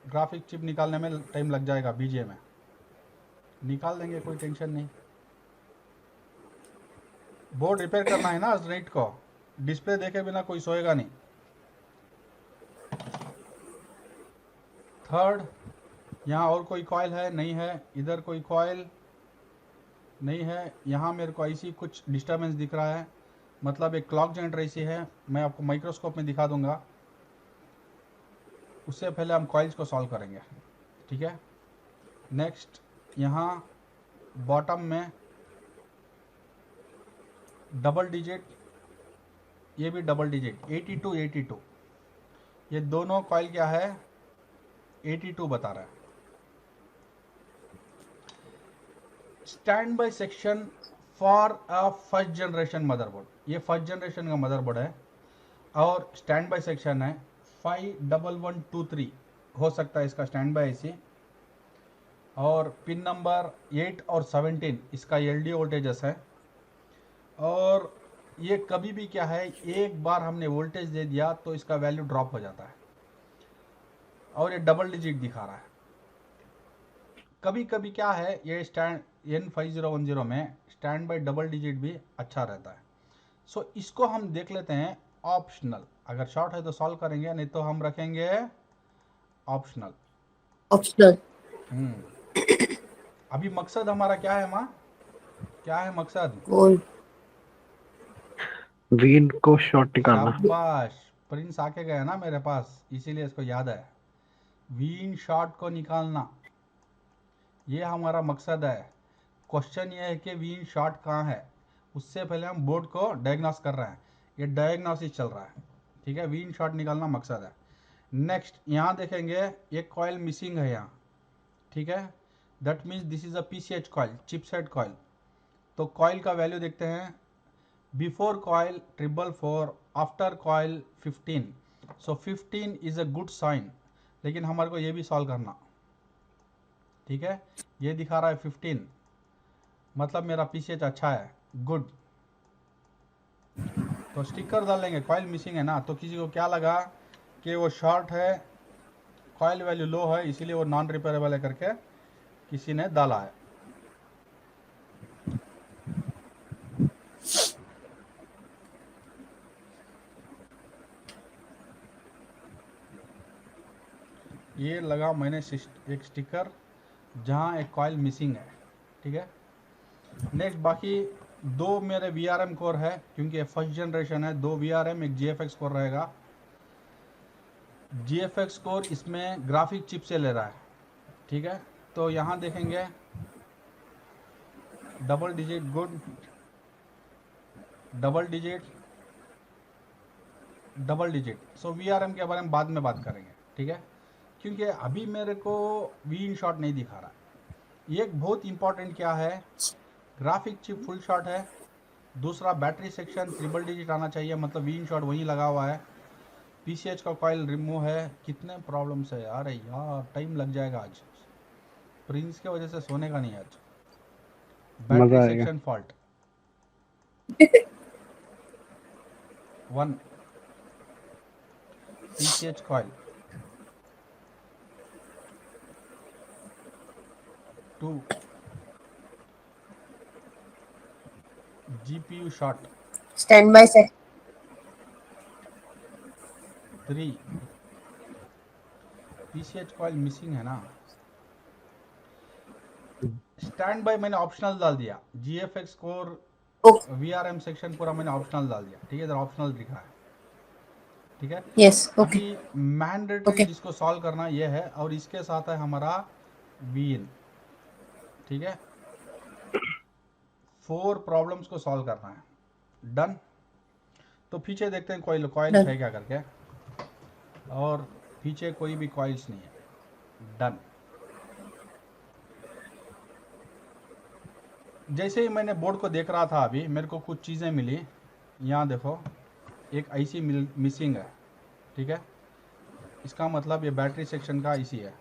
ग्राफिक चिप निकालने में टाइम लग जाएगा, बीजे में निकाल देंगे, कोई टेंशन नहीं। बोर्ड रिपेयर करना है ना आज नाइट को, डिस्प्ले देखे बिना कोई सोएगा नहीं। थर्ड, यहाँ और कोई कॉइल है, नहीं है, इधर कोई कॉइल नहीं है, यहाँ मेरे को ऐसी कुछ डिस्टर्बेंस दिख रहा है, मतलब एक क्लॉक जनरेटर ऐसी है, मैं आपको माइक्रोस्कोप में दिखा दूंगा। उससे पहले हम कॉइल्स को सॉल्व करेंगे, ठीक है। नेक्स्ट, यहाँ बॉटम में डबल डिजिट, ये भी डबल डिजिट, 82, ये दोनों कॉइल क्या है, 82 बता रहा है। Stand by section for a first generation motherboard, ये फर्स्ट जनरेशन का मदरबोर्ड है और स्टैंड बाय सेक्शन है 51123, हो सकता है इसका स्टैंड बाय ऐसी, और पिन नंबर 8 और 17 इसका एलडी वोल्टेजेस है। और ये कभी भी क्या है, एक बार हमने वोल्टेज दे दिया तो इसका वैल्यू ड्रॉप हो जाता है, और ये डबल डिजिट दिखा रहा है। कभी कभी क्या है, ये स्टैंड N5010 में स्टैंड बाय डबल डिजिट भी अच्छा रहता है। सो इसको हम देख लेते हैं ऑप्शनल, अगर शॉर्ट है तो सॉल्व करेंगे, नहीं तो हम रखेंगे ऑप्शनल। Optional. अभी मकसद हमारा क्या है माँ, क्या है मकसद, Gold. वीन को शॉर्ट निकालना। शाबाश, प्रिंस आके गया ना मेरे पास, इसीलिए इसको याद है, वीन शॉर्ट को निकालना, ये हमारा मकसद है। क्वेश्चन ये है कि वीन शॉर्ट कहाँ है, उससे पहले हम बोर्ड को डायग्नोस कर रहे हैं। ये डायग्नोसिस चल रहा है, ठीक है, वी इन शॉर्ट निकालना मकसद है। नेक्स्ट यहाँ देखेंगे एक कॉइल मिसिंग है यहाँ, ठीक है, that means this is a PCH coil, chipset coil. तो कॉइल का वैल्यू देखते हैं, before coil 444, after coil 15, so 15 is a good sign, लेकिन हमारे को ये भी सॉल्व करना, ठीक है, ये दिखा रहा है 15, मतलब मेरा पीसीएच अच्छा है, गुड। तो स्टिकर डाल लेंगे, कॉइल मिसिंग है ना, तो किसी को क्या लगा कि वो शॉर्ट है, कॉइल वैल्यू लो है, इसीलिए वो नॉन रिपेयरेबल है करके किसी ने डाला है। ये लगा मैंने एक स्टिकर जहां एक कॉइल मिसिंग है, ठीक है। नेक्स्ट बाकी दो मेरे वीआरएम कोर है, क्योंकि फर्स्ट जनरेशन है, 2 वीआरएम एक जीएफएक्स कोर रहेगा। जीएफएक्स कोर इसमें ग्राफिक चिप से ले रहा है, ठीक है। तो यहाँ देखेंगे double digit, good, double digit, double digit. So VRM के बारे में बाद में बात करेंगे, ठीक है, क्योंकि अभी मेरे को वी इन शॉट नहीं दिखा रहा। एक बहुत इंपॉर्टेंट क्या है, ग्राफिक चिप फुल शॉट है, दूसरा बैटरी सेक्शन ट्रिपल डिजिट आना चाहिए, मतलब वी इन शॉट वहीं लगा हुआ है। पीसीएच का कॉइल रिमूव है, कितने प्रॉब्लम्स है, अरे यार टाइम लग जाएगा आज, प्रिंस के वजह से सोने का नहीं आज। Battery section fault 1, PCH coil 2, GPU short Stand by sir. 3, PCH coil missing है ना। स्टैंड बाय मैंने ऑप्शनल डाल दिया, GFX core Okay. VRM section पूरा मैंने ऑप्शनल डाल दिया, ठीक है, इधर ऑप्शनल दिखा है, ठीक है। Yes. Okay. अभी मैंडेटरी Okay. जिसको सॉल्व करना ये है, और इसके साथ है हमारा वीन, ठीक है, 4 प्रॉब्लम्स को सॉल्व करना है, डन। तो पीछे देखते हैं कॉइल Done. है क्या करके, और पीछे कोई भी कॉइल्स नहीं है, डन। जैसे ही मैंने बोर्ड को देख रहा था अभी मेरे को कुछ चीज़ें मिली, यहाँ देखो एक आईसी मिसिंग है, ठीक है, इसका मतलब ये बैटरी सेक्शन का आईसी है,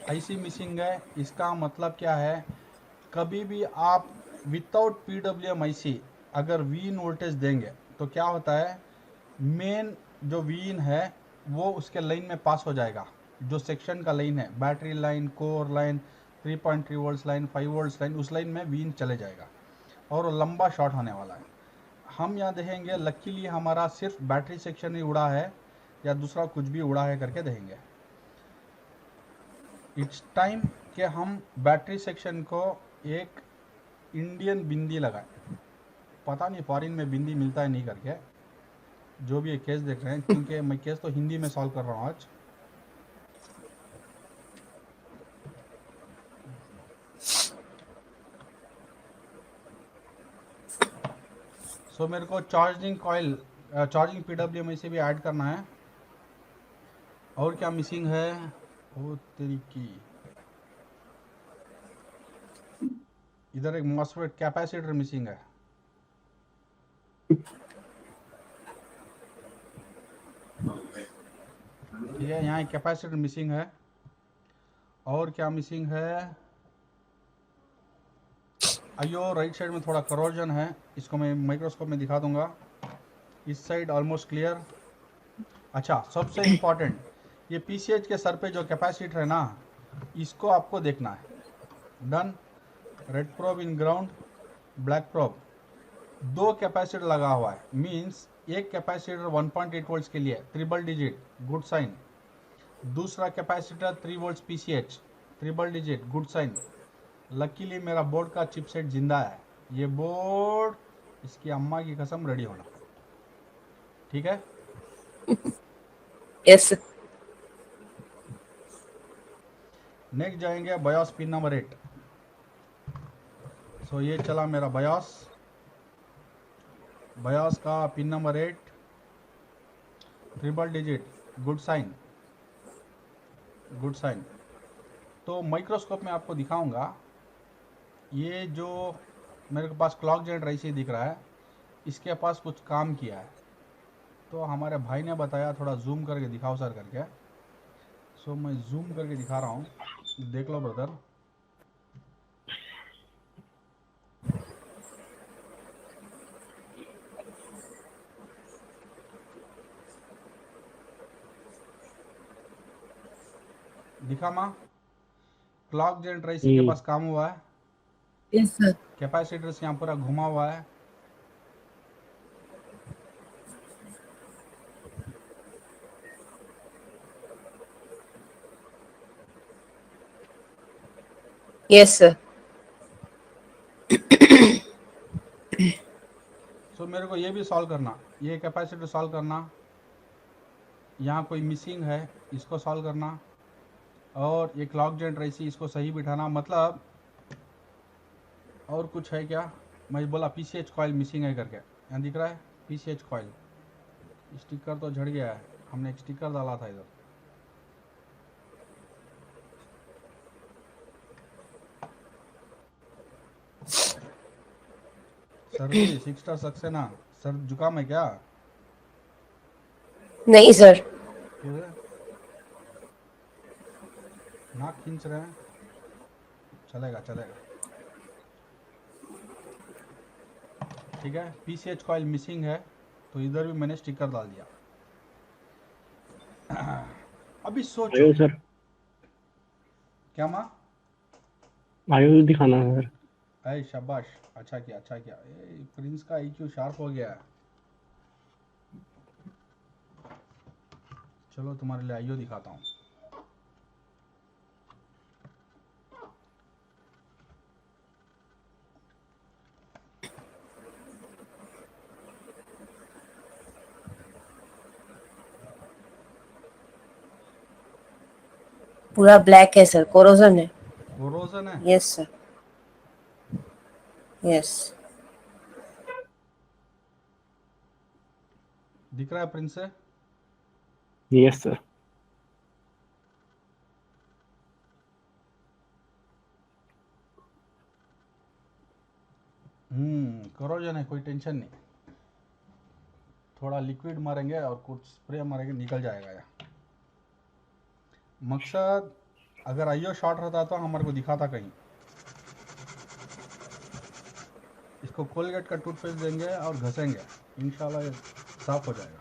आईसी मिसिंग है, इसका मतलब क्या है, कभी भी आप विदाउट पीडब्ल्यूएम आईसी अगर वीन वोल्टेज देंगे तो क्या होता है, मेन जो वीन है वो उसके लाइन में पास हो जाएगा, जो सेक्शन का लाइन है, battery line, core line, 3.3 volts line, 5 volts line, उस लाइन में वीन चले जाएगा और लंबा शॉर्ट होने वाला है। हम यहाँ देखेंगे लकीली हमारा सिर्फ बैटरी सेक्शन ही उड़ा है या दूसरा कुछ भी उड़ा है करके देखेंगे। इट्स टाइम कि हम बैटरी सेक्शन को एक इंडियन बिंदी लगाए, पता नहीं फॉरेन में बिंदी मिलता है नहीं करके, जो भी ये केस देख रहे हैं, क्योंकि मैं केस तो हिंदी में सॉल्व कर रहा हूँ आज। सो मेरे को चार्जिंग कॉइल, चार्जिंग पीडब्ल्यूएम इसे भी ऐड करना है। और क्या मिसिंग है, ओ तेरी की, इधर एक मॉसफेट कैपेसिटर मिसिंग है, ठीक है, यहाँ एक कैपेसिटर मिसिंग है। और क्या मिसिंग है, अयो राइट साइड में थोड़ा करोजन है, इसको मैं माइक्रोस्कोप में दिखा दूंगा, इस साइड ऑलमोस्ट क्लियर। अच्छा सबसे इम्पोर्टेंट, ये पीसीएच के सर पे जो कैपेसिटर है ना, इसको आपको देखना है, done. Red probe in ground, black probe, 2 capacitor लगा हुआ है, मींस एक कैपेसिटर 1.8 वोल्ट्स के लिए ट्रिपल डिजिट, गुड साइन, दूसरा capacitor 3 volts PCH triple digit, good sign. Luckily मेरा बोर्ड का चिपसेट जिंदा है, ये बोर्ड इसकी अम्मा की कसम रेडी होना, ठीक है। Yes sir. नेक्स्ट जाएंगे बायोस पिन नंबर 8। सो ये चला मेरा बायोस, बयास का pin number 8 triple digit, good sign, good sign. तो माइक्रोस्कोप में आपको दिखाऊंगा, ये जो मेरे के पास क्लॉक जेनरेटर ऐसे ही दिख रहा है, इसके पास कुछ काम किया है। तो हमारे भाई ने बताया थोड़ा जूम करके दिखाओ सर करके। सो मैं जूम करके दिखा रहा हूँ, देख लो ब्रदर। दिखा माँ, क्लॉक जेनरेटर इसी के पास काम हुआ है, Yes, sir. कैपेसिटर्स यहाँ पूरा घुमा हुआ है। Yes, sir. सो मेरे को ये भी सॉल्व करना, ये कैपेसिटर सॉल्व करना, यहाँ कोई मिसिंग है इसको सॉल्व करना, और ये क्लॉक जेनरेटर इसी इसको सही बिठाना। मतलब और कुछ है क्या, मैं बोला पीसीएच कॉइल मिसिंग है करके, यहाँ दिख रहा है पीसीएच कॉइल, स्टिकर तो झड़ गया है, हमने एक स्टिकर डाला था इधर। सर्दी, सिक्सटर सक्सेना, सर जुकाम है क्या? नहीं सर। फिर नाक खींच रहे हैं, चलेगा चलेगा, ठीक है। पीसीएच कॉइल मिसिंग है, तो इधर भी मैंने स्टिकर डाल दिया। अभी सोचो आयो सर, क्या माँ, आयो दिखाना है सर। अरे शाबाश, अच्छा किया अच्छा किया। प्रिंस का IQ शार्प हो गया है। चलो तुम्हारे लिए आईओ दिखाता हूँ। पूरा ब्लैक है सर, कोरोजन है। कोरोजन है, यस सर, यस। दिख रहा है प्रिंस से? Yes sir. कोरोजन है, कोई टेंशन नहीं। थोड़ा लिक्विड मारेंगे और कुछ स्प्रे मारेंगे, निकल जाएगा यार। मकसद अगर आईओ शॉर्ट रहता तो हमारे को दिखाता कहीं। इसको कोलगेट का टूथपेस्ट देंगे और घसेंगे, इंशाल्लाह ये साफ हो जाएगा।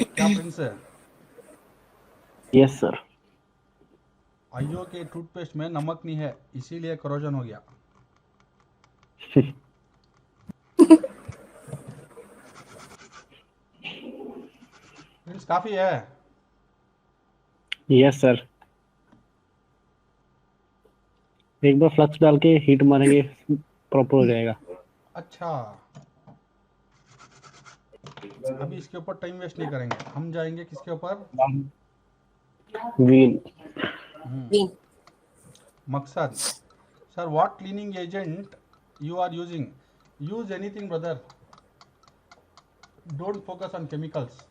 क्या प्रिंस है? Yes sir. आईओ के टूथपेस्ट में नमक नहीं है, इसीलिए कोरोजन हो गया। प्रिंस काफी है। Yes sir. एक बार फ्लक्स डाल के हीट मारेंगे, प्रॉपर हो जाएगा। अच्छा, अभी इसके ऊपर टाइम वेस्ट नहीं करेंगे, हम जाएंगे किसके ऊपर? व्हील। मकसद sir, what cleaning agent you are using? Use anything brother, don't focus on chemicals।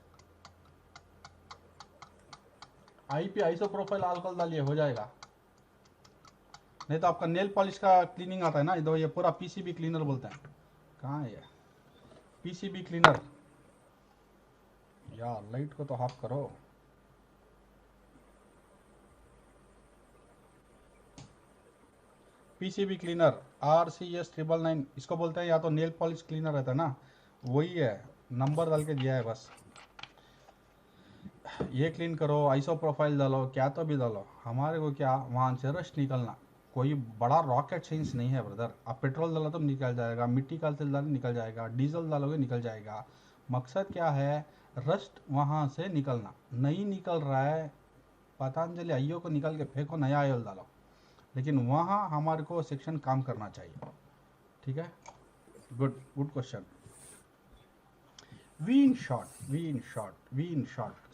IP isopropyl alcohol डालिए, हो जाएगा। नहीं तो आपका नेल पॉलिश का क्लीनिंग आता है ना, इधर ये पूरा पीसीबी क्लीनर बोलते हैं। कहाँ है ये पीसीबी क्लीनर? यार लाइट को तो ऑफ करो। पीसीबी क्लीनर RCS 999 इसको बोलते हैं, या तो नेल पॉलिश क्लीनर रहता है ना, वही है, नंबर डाल के दिया है बस। ये क्लीन करो, आइसो प्रोफाइल डालो, क्या तो भी डालो, हमारे को क्या वहाँ से रश निकलना। कोई बड़ा रॉकेट साइंस नहीं है ब्रदर। आप पेट्रोल डालो तो निकल जाएगा, मिट्टी का तेल डालो निकल जाएगा, डीजल डालोगे निकल जाएगा। मकसद क्या है, रस्ट वहाँ से निकलना। नहीं निकल रहा है, पतंजलि आईओ को निकाल के फेंको, नया ऑयल डालो, लेकिन वहाँ हमारे को सेक्शन काम करना चाहिए। ठीक है, good good question. VIN short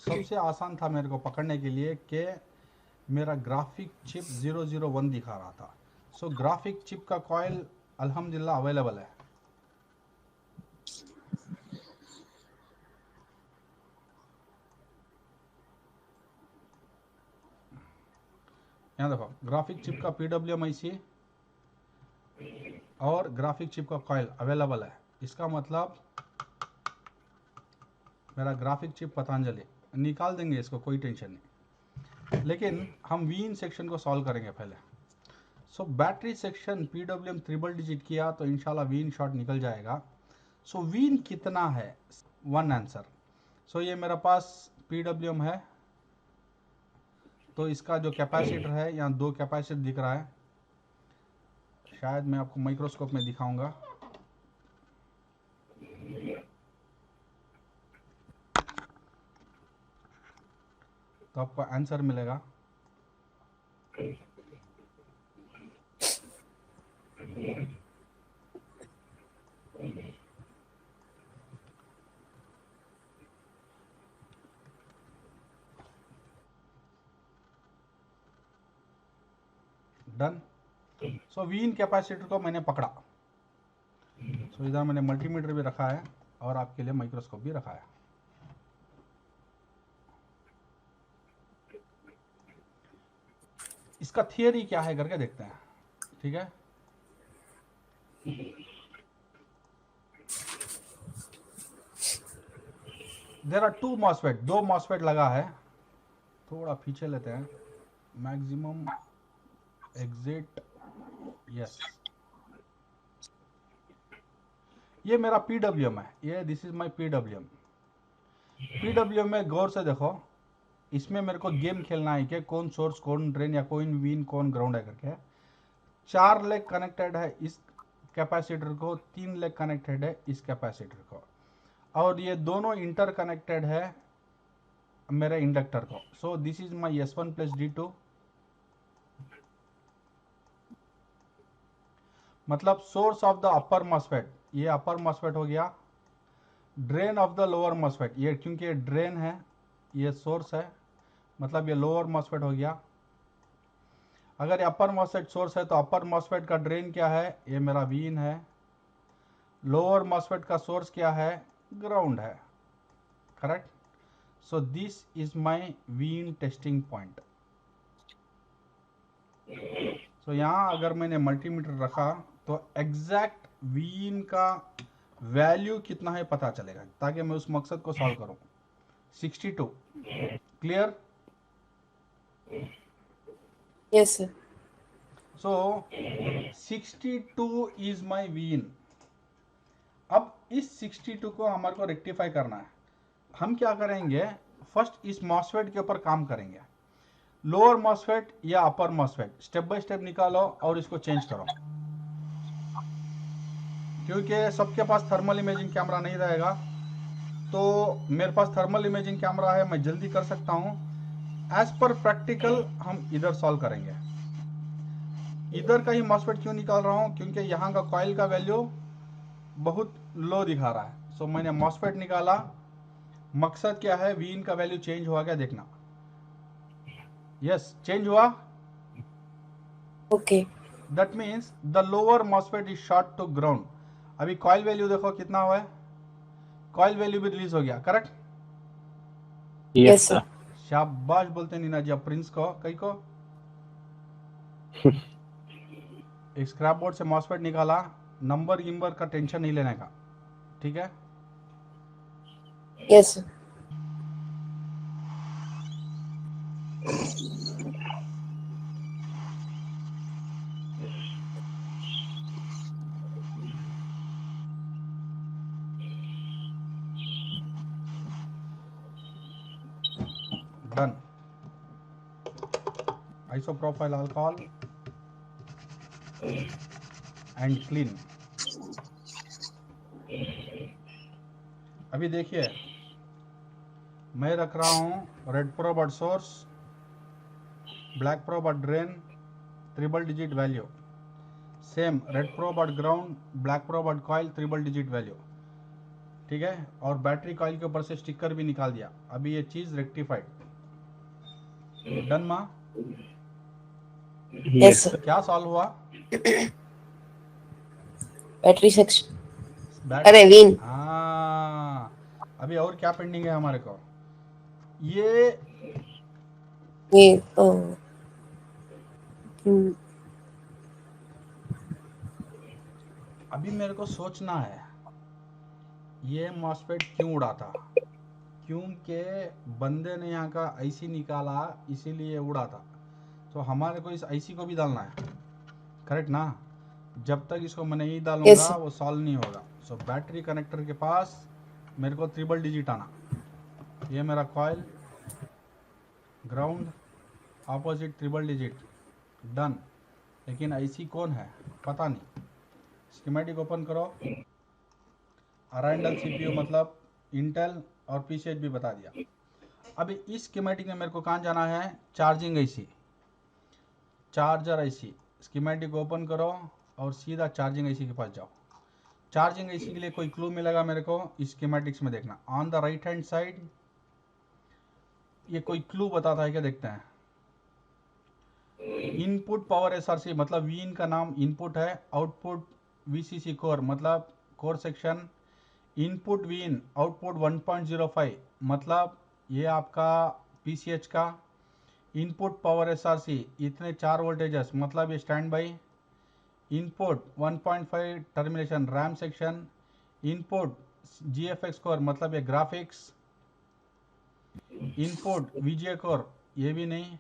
सबसे आसान था मेरे को पकड़ने के लिए कि मेरा ग्राफिक चिप 001 दिखा रहा था। सो ग्राफिक चिप का कॉइल अल्हम्दुलिल्लाह अवेलेबल है। यहाँ देखो ग्राफिक चिप का PWM IC और ग्राफिक चिप का कॉइल अवेलेबल है। इसका मतलब मेरा ग्राफिक चिप पतंजलि, निकाल देंगे इसको, कोई टेंशन नहीं। लेकिन हम वीन सेक्शन को सॉल्व करेंगे पहले। सो battery section PWM triple digit किया तो इंशाल्लाह वीन शॉट निकल जाएगा। सो वीन कितना है, वन आंसर। सो ये मेरे पास PWM है, तो इसका जो कैपेसिटर है, यहाँ 2 कैपेसिटर दिख रहा है, शायद मैं आपको माइक्रोस्कोप में दिखाऊंगा। तो आपको आंसर मिलेगा। डन। सो वीन कैपेसिटर को मैंने पकड़ा। सो इधर मैंने मल्टीमीटर भी रखा है और आपके लिए माइक्रोस्कोप भी रखा है। इसका थियरी क्या है करके देखते हैं, ठीक है। देयर आर 2 मॉसफेट, 2 मॉसफेट लगा है। थोड़ा पीछे लेते हैं, मैक्सिमम एग्जिट, यस। ये मेरा PWM है, ये दिस इज माय PWM में गौर से देखो, इसमें मेरे को गेम खेलना है कि कौन सोर्स कौन ड्रेन या कौन वीन कौन ग्राउंड है करके। 4 लेग कनेक्टेड है इस कैपेसिटर को, 3 लेग कनेक्टेड है इस कैपेसिटर को, और ये दोनों इंटर कनेक्टेड है मेरे इंडक्टर को। सो this is my S1 plus D2, मतलब source of the upper MOSFET, ये अपर मॉसफेट हो गया। Drain of the lower MOSFET, ये क्योंकि ये ड्रेन है, ये सोर्स है, मतलब ये लोअर मॉसफेट हो गया। अगर ये अपर मॉसफेट सोर्स है तो अपर मॉसफेट का ड्रेन क्या है, ये मेरा वीन है। लोअर मॉसफेट का सोर्स क्या है, ग्राउंड है, correct. So this is my Vin testing point. So यहाँ अगर मैंने मल्टीमीटर रखा तो एग्जैक्ट वीन का वैल्यू कितना है पता चलेगा, ताकि मैं उस मकसद को सॉल्व करूं। 62, clear. Yes, sir. So 62 is my VIN. अब इस 62 को हमारे को रेक्टिफाई करना है। हम क्या करेंगे, फर्स्ट इस मॉसफेट के ऊपर काम करेंगे। लोअर मॉसफेट या अपर मॉसफेट, स्टेप बाय स्टेप निकालो और इसको चेंज करो, क्योंकि सबके पास थर्मल इमेजिंग कैमरा नहीं रहेगा। तो मेरे पास थर्मल इमेजिंग कैमरा है, मैं जल्दी कर सकता हूं। एज पर प्रैक्टिकल हम इधर सॉल्व करेंगे। इधर का ही मॉसफेट क्यों निकाल रहा हूं, क्योंकि यहाँ का कॉइल का वैल्यू बहुत लो दिखा रहा है। सो मैंने मॉसफेट निकाला। मकसद क्या है, वीन का वैल्यू चेंज हुआ क्या देखना। यस, चेंज हुआ। Okay. That means the lower MOSFET is short to ground. अभी कॉइल वैल्यू देखो कितना हुआ है, कॉइल वैल्यू भी रिलीज हो गया, करेक्ट। Yes, sir. शाबाश बोलते नीना जी, अब प्रिंस को कई को एक स्क्रैप बोर्ड से मॉसफेट निकाला, नंबर गिम्बर का टेंशन नहीं लेने का, ठीक है। Yes, sir. Done. Isopropyl alcohol and clean. अभी देखिए, मैं रख रहा हूं रेड प्रोब और सोर्स, ब्लैक प्रोब और drain, triple digit value. Same red probe और ग्राउंड, ब्लैक प्रोब और कॉइल, ट्रिपल डिजिट वैल्यू, ठीक है। और बैटरी कॉइल के ऊपर से स्टिकर भी निकाल दिया। अभी ये चीज रेक्टिफाइड, डन माँ। Yes, sir. क्या सॉल्व हुआ? Battery section. बैट अरे वीन. हाँ, अभी और क्या पेंडिंग है हमारे को? ये ये हम्म, अभी मेरे को सोचना है ये मॉस्फेट क्यों उड़ा था, क्योंकि बंदे ने यहाँ का आईसी निकाला इसीलिए उड़ा था। तो हमारे को इस आईसी को भी डालना है, करेक्ट ना? जब तक इसको मैं नहीं Yes, डालूंगा sir. वो सॉल्व नहीं होगा। सो बैटरी कनेक्टर के पास मेरे को ट्रिपल डिजिट आना। ये मेरा coil, ground, opposite triple digit, done. लेकिन आईसी कौन है पता नहीं। स्कीमेटिक ओपन करो। अराइंडल सीपीयू मतलब इंटेल, और पीसीएच भी बता दिया। अभी इस स्कीमेटिक में मेरे को कहाँ जाना है? Charging IC, charger IC. Schematic open करो और सीधा चार्जिंग आईसी के पास जाओ। चार्जिंग आईसी के लिए कोई क्लू मिलेगा मेरे को इस स्कीमेटिक्स में, देखना on the right hand side ये कोई क्लू बताता है क्या, देखते हैं। इनपुट पावर एसआरसी मतलब वीन का नाम इनपुट है, आउटपुट वीसीसी कोर मतलब core section, input VIN output 1.05 मतलब ये आपका पीसीएच का, इनपुट पावर एसआरसी इतने 4 वोल्टेजेस मतलब ये stand by, input 1.5 termination RAM section, input GFX core मतलब ये ग्राफिक्स, इनपुट वीजीए कोर ये भी नहीं,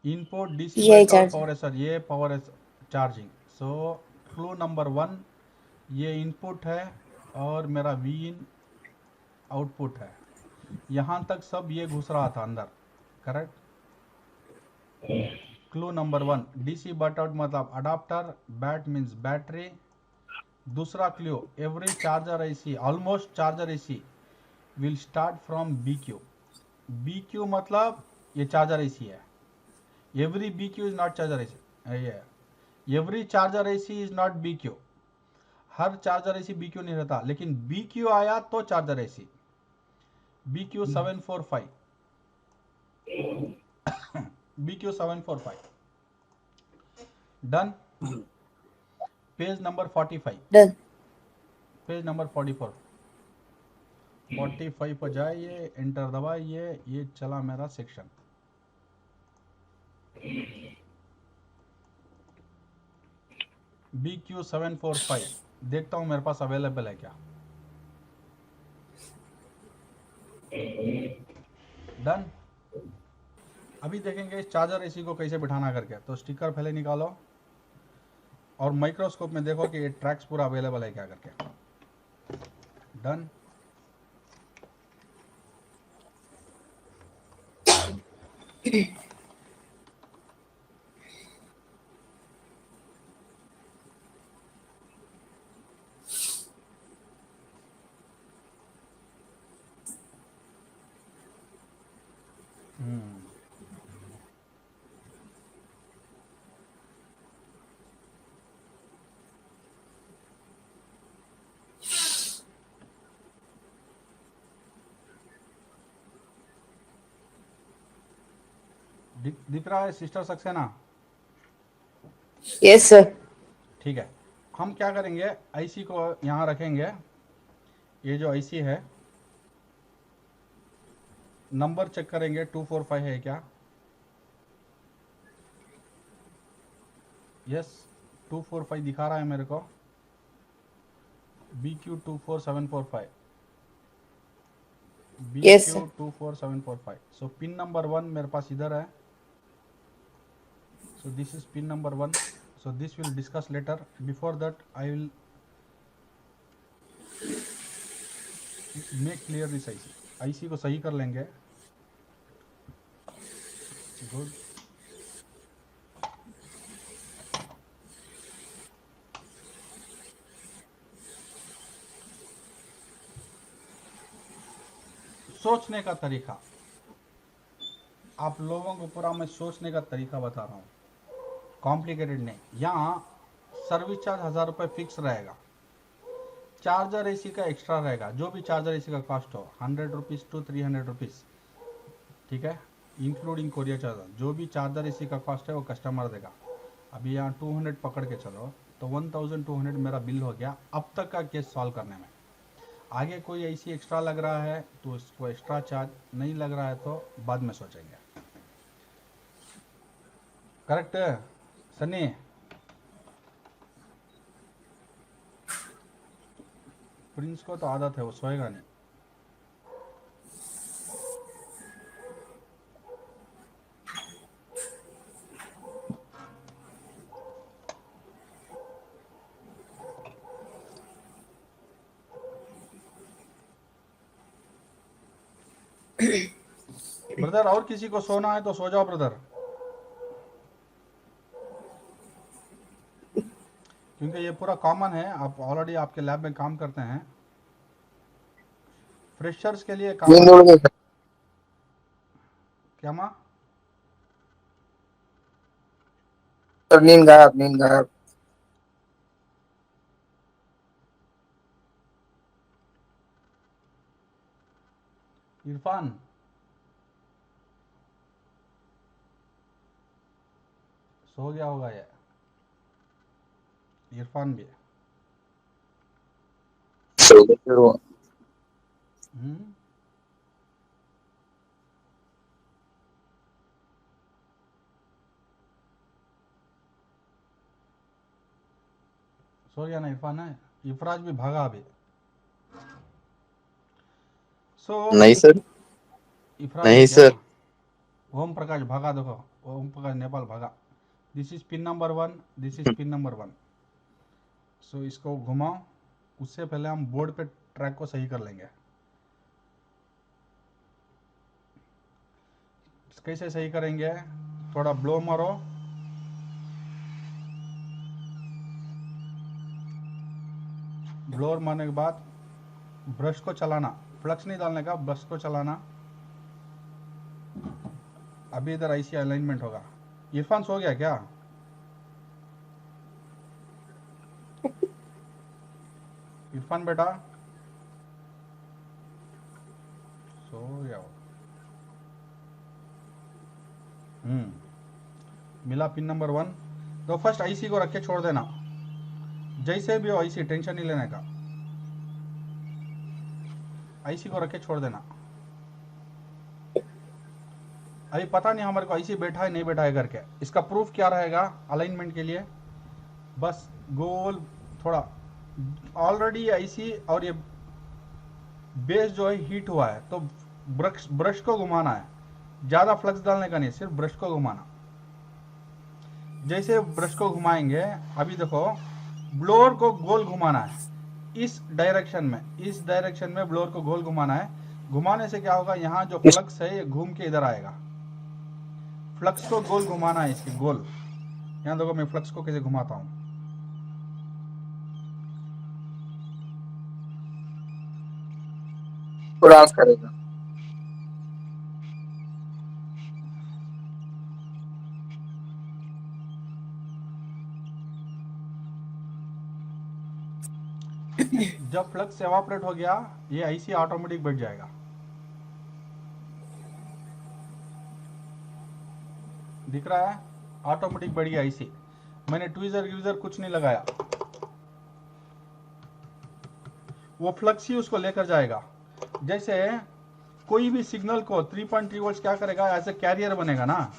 इनपुट डीसी ये बैटरी और चार्ज. पावर एसआर ये पावर चार्जिंग। सो क्लू नंबर 1 ये इनपुट है और मेरा वी इन आउटपुट है। यहाँ तक सब ये घुस रहा था अंदर, correct? Clue number 1 DC but out मतलब अडाप्टर, बैट मीन्स बैटरी। दूसरा clue every charger IC almost charger IC will start from BQ। BQ मतलब ये चार्जर आईसी है। Every BQ is not charger IC, every charger IC is not BQ। Her charger IC BQ नहीं रहता, लेकिन BQ आया तो charger IC. BQ 745, BQ 745 done. Page number 45, Done. Page number 44, 45 पर जाइए, एंटर दबाइए, ये चला मेरा सेक्शन। BQ 745 देखता हूँ मेरे पास अवेलेबल है क्या। डन। अभी देखेंगे इस चार्जर एसी को कैसे बिठाना करके। तो स्टिकर पहले निकालो और माइक्रोस्कोप में देखो कि ये ट्रैक्स पूरा अवेलेबल है क्या करके। डन। दिख रहा है सिस्टर सक्सेना? Yes, sir. ठीक है, हम क्या करेंगे, आईसी को यहाँ रखेंगे। ये जो आईसी है नंबर चेक करेंगे 245 है क्या? यस 245 दिखा रहा है मेरे को। BQ 24745, Yes, sir. BQ 24745। सो पिन नंबर 1 मेरे पास इधर है। So this is pin number 1. So this we'll discuss later. Before that I will make clear this IC. IC को सही कर लेंगे। गुड। सोचने का तरीका, आप लोगों को पूरा मैं सोचने का तरीका बता रहा हूँ, कॉम्प्लिकेटेड नहीं। यहाँ सर्विस चार्ज 1000 रुपये फिक्स रहेगा, चार्जर एसी का एक्स्ट्रा रहेगा, जो भी चार्जर एसी का कॉस्ट हो 100 रुपीज़ टू 300 रुपीज़, ठीक है। Including courier charger. जो भी चार्जर इसी का कॉस्ट है वो कस्टमर देगा। अभी यहाँ 200 पकड़ के चलो तो 1200 मेरा बिल हो गया अब तक का केस सॉल्व करने में। आगे कोई ऐसी एक्स्ट्रा लग रहा है तो उसको एक्स्ट्रा चार्ज, नहीं लग रहा है तो बाद में सोचेंगे। करेक्ट है सनी? प्रिंस को तो आदत है, वो सोएगा नहीं। ब्रदर और किसी को सोना है तो सो जाओ ब्रदर, क्योंकि ये पूरा कॉमन है। आप ऑलरेडी आपके लैब में काम करते हैं, फ्रेशर्स के लिए नींद कॉमन उड़ है। गई सर। क्या माँ? सर नींद गायब, नींद गायब। इरफान सो गया होगा ये, इरफान भी। सो गए फिर वो। हम्म, सो गया ना इरफान है। इफराज भी भागा अभी। सो नहीं सर, इफराज भी नहीं क्या? सर। ओम प्रकाश भागा, देखो ओम प्रकाश नेपाल भागा। This is pin number 1, this is pin number 1। सो इसको घुमाओ, उससे पहले हम बोर्ड पे ट्रैक को सही कर लेंगे। कैसे सही करेंगे? थोड़ा ब्लो मारो, ब्लोर मारने के बाद ब्रश को चलाना, फ्लक्स नहीं डालने का, ब्रश को चलाना। अभी इधर ऐसी अलाइनमेंट होगा। इरफान सो गया क्या? इरफान बेटा सो गया वो। मिला पिन नंबर 1। तो फर्स्ट आईसी को रख के छोड़ देना, जैसे भी हो आईसी, टेंशन नहीं लेने का। आईसी को रख के छोड़ देना। अभी पता नहीं हमारे को आईसी बैठा है नहीं बैठा है करके। इसका प्रूफ क्या रहेगा अलाइनमेंट के लिए? बस गोल थोड़ा, ऑलरेडी आईसी और ये बेस जो है हीट हुआ है, तो ब्रश को घुमाना है, ज़्यादा फ्लक्स डालने का नहीं, सिर्फ ब्रश को घुमाना। जैसे ब्रश को घुमाएंगे, अभी देखो ब्लोअर को गोल घुमाना है इस डायरेक्शन में, इस डायरेक्शन में ब्लोअर को गोल घुमाना है। घुमाने से क्या होगा, यहाँ जो फ्लक्स है ये घूम के इधर आएगा। फ्लक्स को गोल घुमाना है, इसके गोल। यहाँ देखो मैं फ्लक्स को कैसे घुमाता हूँ। वो डांस करेगा। जब फ्लक्स एवापोरेट हो गया, ये आईसी ऑटोमेटिक बैठ जाएगा। दिख रहा है? ऑटोमेटिक बढ़ गया आईसी। मैंने ट्वीजर ग्वीजर कुछ नहीं लगाया, वो फ्लक्स ही उसको लेकर जाएगा। जैसे कोई भी सिग्नल को 3.3 वोल्ट क्या करेगा, एज ए कैरियर बनेगा ना,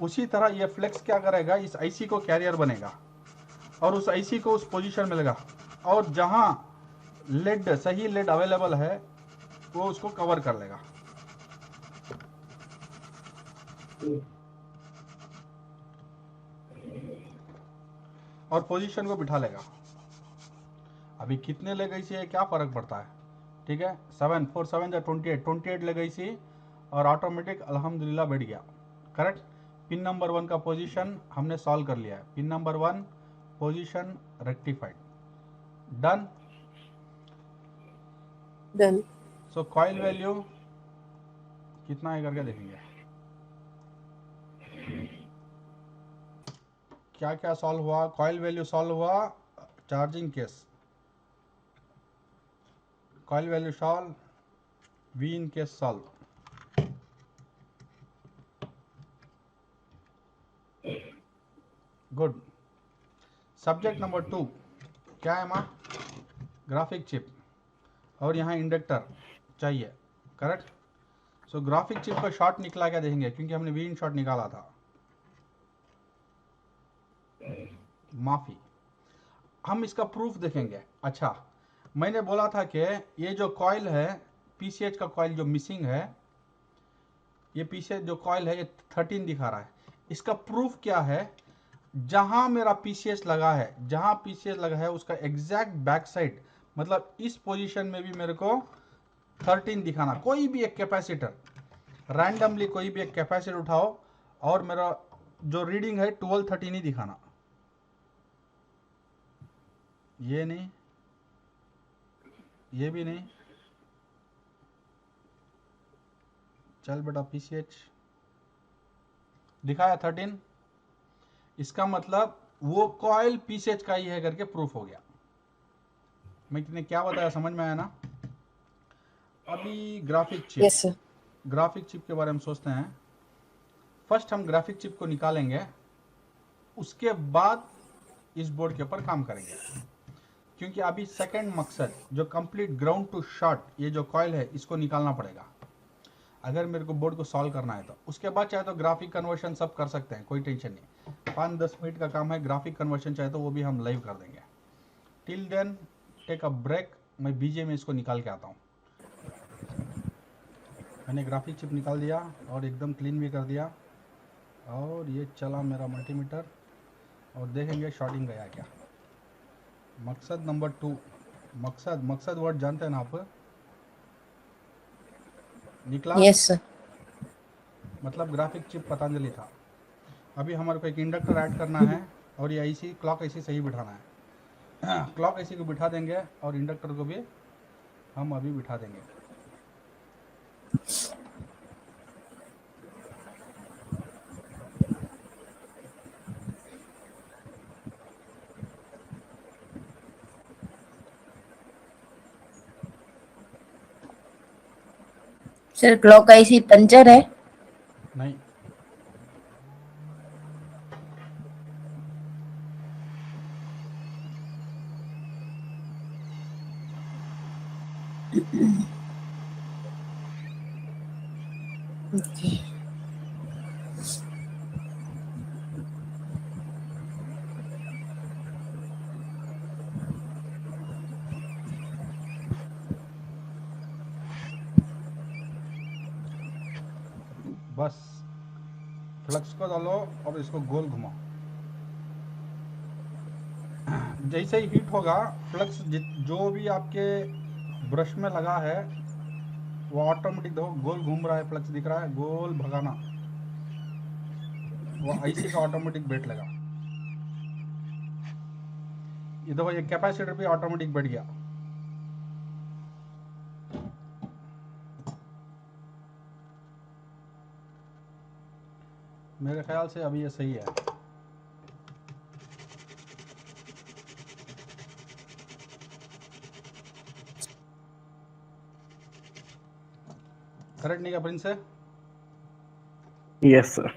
उसी तरह ये फ्लेक्स क्या करेगा, इस आईसी को कैरियर बनेगा और उस आईसी को उस पोजीशन में लगा, और जहां लेड, सही लेड अवेलेबल है वो उसको कवर कर लेगा। और पोजीशन को बिठा लेगा। अभी कितने ले गई सी क्या फर्क पड़ता है? ठीक है, 7 4 7 या 28 ले गई सी, और ऑटोमेटिक अल्हम्दुलिल्लाह बैठ गया। करेक्ट। पिन नंबर 1 का पोजीशन हमने सॉल्व कर लिया है। Pin number 1 position rectified, done. Done. So coil value कितना है करके देखेंगे। क्या क्या सॉल्व हुआ? कॉइल वैल्यू सॉल्व हुआ, charging case, coil value solve, VIN case solve. Good. Subject number 2 क्या है माँ? ग्राफिक चिप, और यहाँ इंडक्टर चाहिए, करेक्ट। सो ग्राफिक चिप का शॉर्ट निकला क्या देखेंगे, क्योंकि हमने वी इन शॉर्ट निकाला था। माफी, हम इसका प्रूफ देखेंगे। अच्छा, मैंने बोला था कि ये जो कॉइल है पीसीएच का कॉइल जो मिसिंग है, ये पीसीएच जो कॉइल है ये 13 दिखा रहा है। इसका प्रूफ क्या है? जहां मेरा पीसीएच लगा है, जहां पीसीएच लगा है उसका एग्जैक्ट बैक साइड, मतलब इस पोजीशन में भी मेरे को 13 दिखाना। कोई भी एक कैपेसिटर, रैंडमली कोई भी एक कैपेसिटर उठाओ और मेरा जो रीडिंग है 1213 ही दिखाना। ये नहीं, ये भी नहीं। चल बेटा, पीसीएच दिखाया 13, इसका मतलब वो कॉइल पीसीएच का ही है करके प्रूफ हो गया। मैं तुमने क्या बताया, समझ में आया ना? अभी graphic chip, Yes, sir. Graphic chip के बारे में सोचते हैं। फर्स्ट हम ग्राफिक चिप को निकालेंगे, उसके बाद इस बोर्ड के ऊपर काम करेंगे, क्योंकि अभी सेकंड मकसद जो कंप्लीट ग्राउंड टू शॉर्ट, ये जो कॉइल है इसको निकालना पड़ेगा अगर मेरे को बोर्ड को सॉल्व करना है तो। उसके बाद चाहे तो ग्राफिक कन्वर्शन सब कर सकते हैं, कोई टेंशन नहीं। 5-10 मिनट का काम है, ग्राफिक कन्वर्शन चाहे तो वो भी हम लाइव कर देंगे। Till then take a break, मैं बीजे में इसको निकाल के आता हूँ। मैंने ग्राफिक चिप निकाल दिया और एकदम क्लीन भी कर दिया, और ये चला मेरा मल्टीमीटर, और देखेंगे शॉर्टिंग गया क्या। मकसद नंबर 2, मकसद वर्ड जानते हैं ना आप? निकला? Yes, sir. मतलब ग्राफिक चिप पतंजलि था। अभी हमारे को एक इंडक्टर ऐड करना है, और ये ऐसी क्लॉक ऐसी सही बिठाना है। क्लॉक ऐसी को बिठा देंगे और इंडक्टर को भी हम अभी बिठा देंगे। सर क्लॉक ऐसी पंचर है? नहीं, Okay. बस फ्लक्स को डालो और इसको गोल घुमाओ। जैसे ही हीट होगा, फ्लक्स जो भी आपके ब्रश में लगा है वो ऑटोमेटिक देखो गोल घूम रहा है, फ्लक्स दिख रहा है, गोल भगाना, वो आईसी का ऑटोमेटिक बैठ लगा। ये देखो ये कैपेसिटर भी ऑटोमेटिक बैठ गया। मेरे ख्याल से अभी ये सही है। करेक्ट नहीं क्या प्रिंस है? Yes, sir.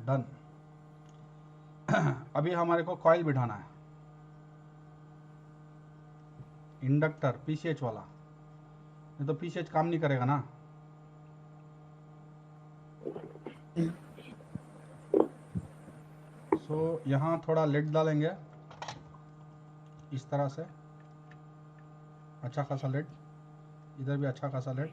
डन। अभी हमारे को कॉइल बिठाना है, इंडक्टर पीसीएच वाला, नहीं तो पीसीएच काम नहीं करेगा ना। सो यहाँ थोड़ा लेड डालेंगे इस तरह से, अच्छा खासा लेड, इधर भी अच्छा खासा लेड,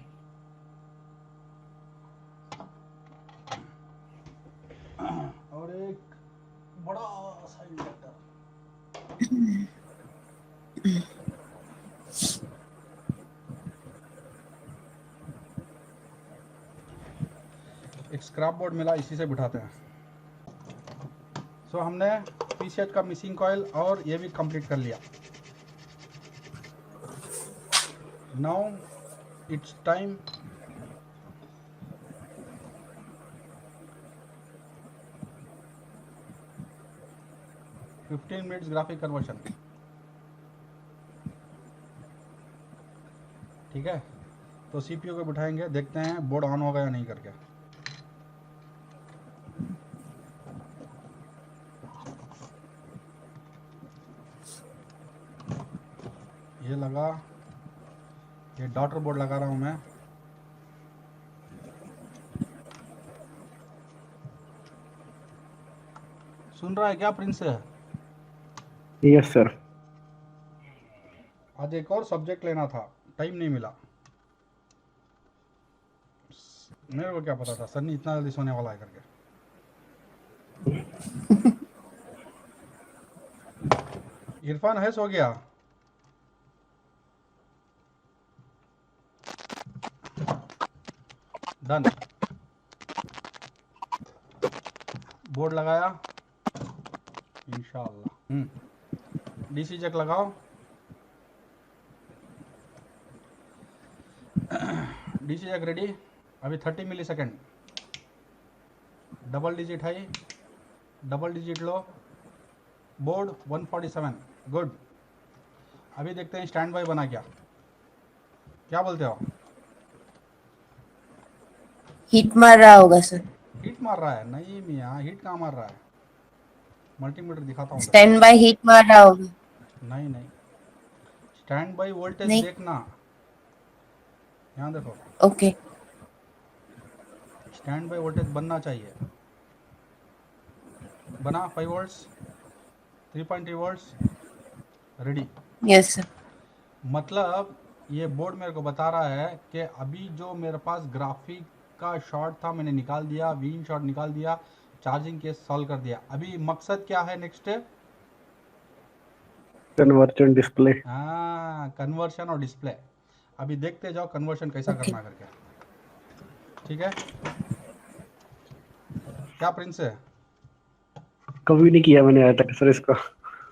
और एक बड़ा सा इंडक्टर। एक स्क्रैप बोर्ड मिला, इसी से बिठाते हैं। सो हमने पीसीएच का मिसिंग कॉइल और ये भी कंप्लीट कर लिया। Now it's time minutes graphic conversion. ठीक है, तो सीपीयू को बिठाएंगे, देखते हैं बोर्ड ऑन होगा या नहीं करके। ये लगा, ये डॉटर बोर्ड लगा रहा हूं मैं। सुन रहा है क्या प्रिंस? Yes sir. आज एक और सब्जेक्ट लेना था, टाइम नहीं मिला। मेरे को क्या पता था सन्नी इतना जल्दी सोने वाला है करके। इरफान है सो गया? डन। बोर्ड लगाया इंशाल्लाह। डीसी जैक लगाओ। DC jack ready. अभी 30 milli second. Double digit high, double digit low. Board 147। Good. अभी देखते हैं स्टैंड बाय बना क्या बोलते हो? हिट मार रहा होगा सर। हीट मार रहा है? नहीं मियाँ, हीट कहाँ मार रहा है? मल्टीमीटर दिखाता हूँ। स्टैंड बाय हिट मार रहा होगा। नहीं, स्टैंड बाय वोल्टेज नहीं। देखना, यहाँ देखो। ओके। स्टैंड बाय वोल्टेज बनना चाहिए। बना 5 volts, 3.3 volts, ready. Yes sir. मतलब ये बोर्ड मेरे को बता रहा है कि अभी जो मेरे पास ग्राफिक का शॉर्ट था मैंने निकाल दिया, वीन शॉर्ट निकाल दिया, चार्जिंग केस सॉल्व कर दिया। अभी मकसद क्या है नेक्स्ट? Conversion display. हाँ, कन्वर्शन और डिस्प्ले। अभी देखते जाओ कन्वर्शन कैसा ओके। करना करके। ठीक है क्या प्रिंस है? कभी नहीं किया मैंने आज तक सर इसका।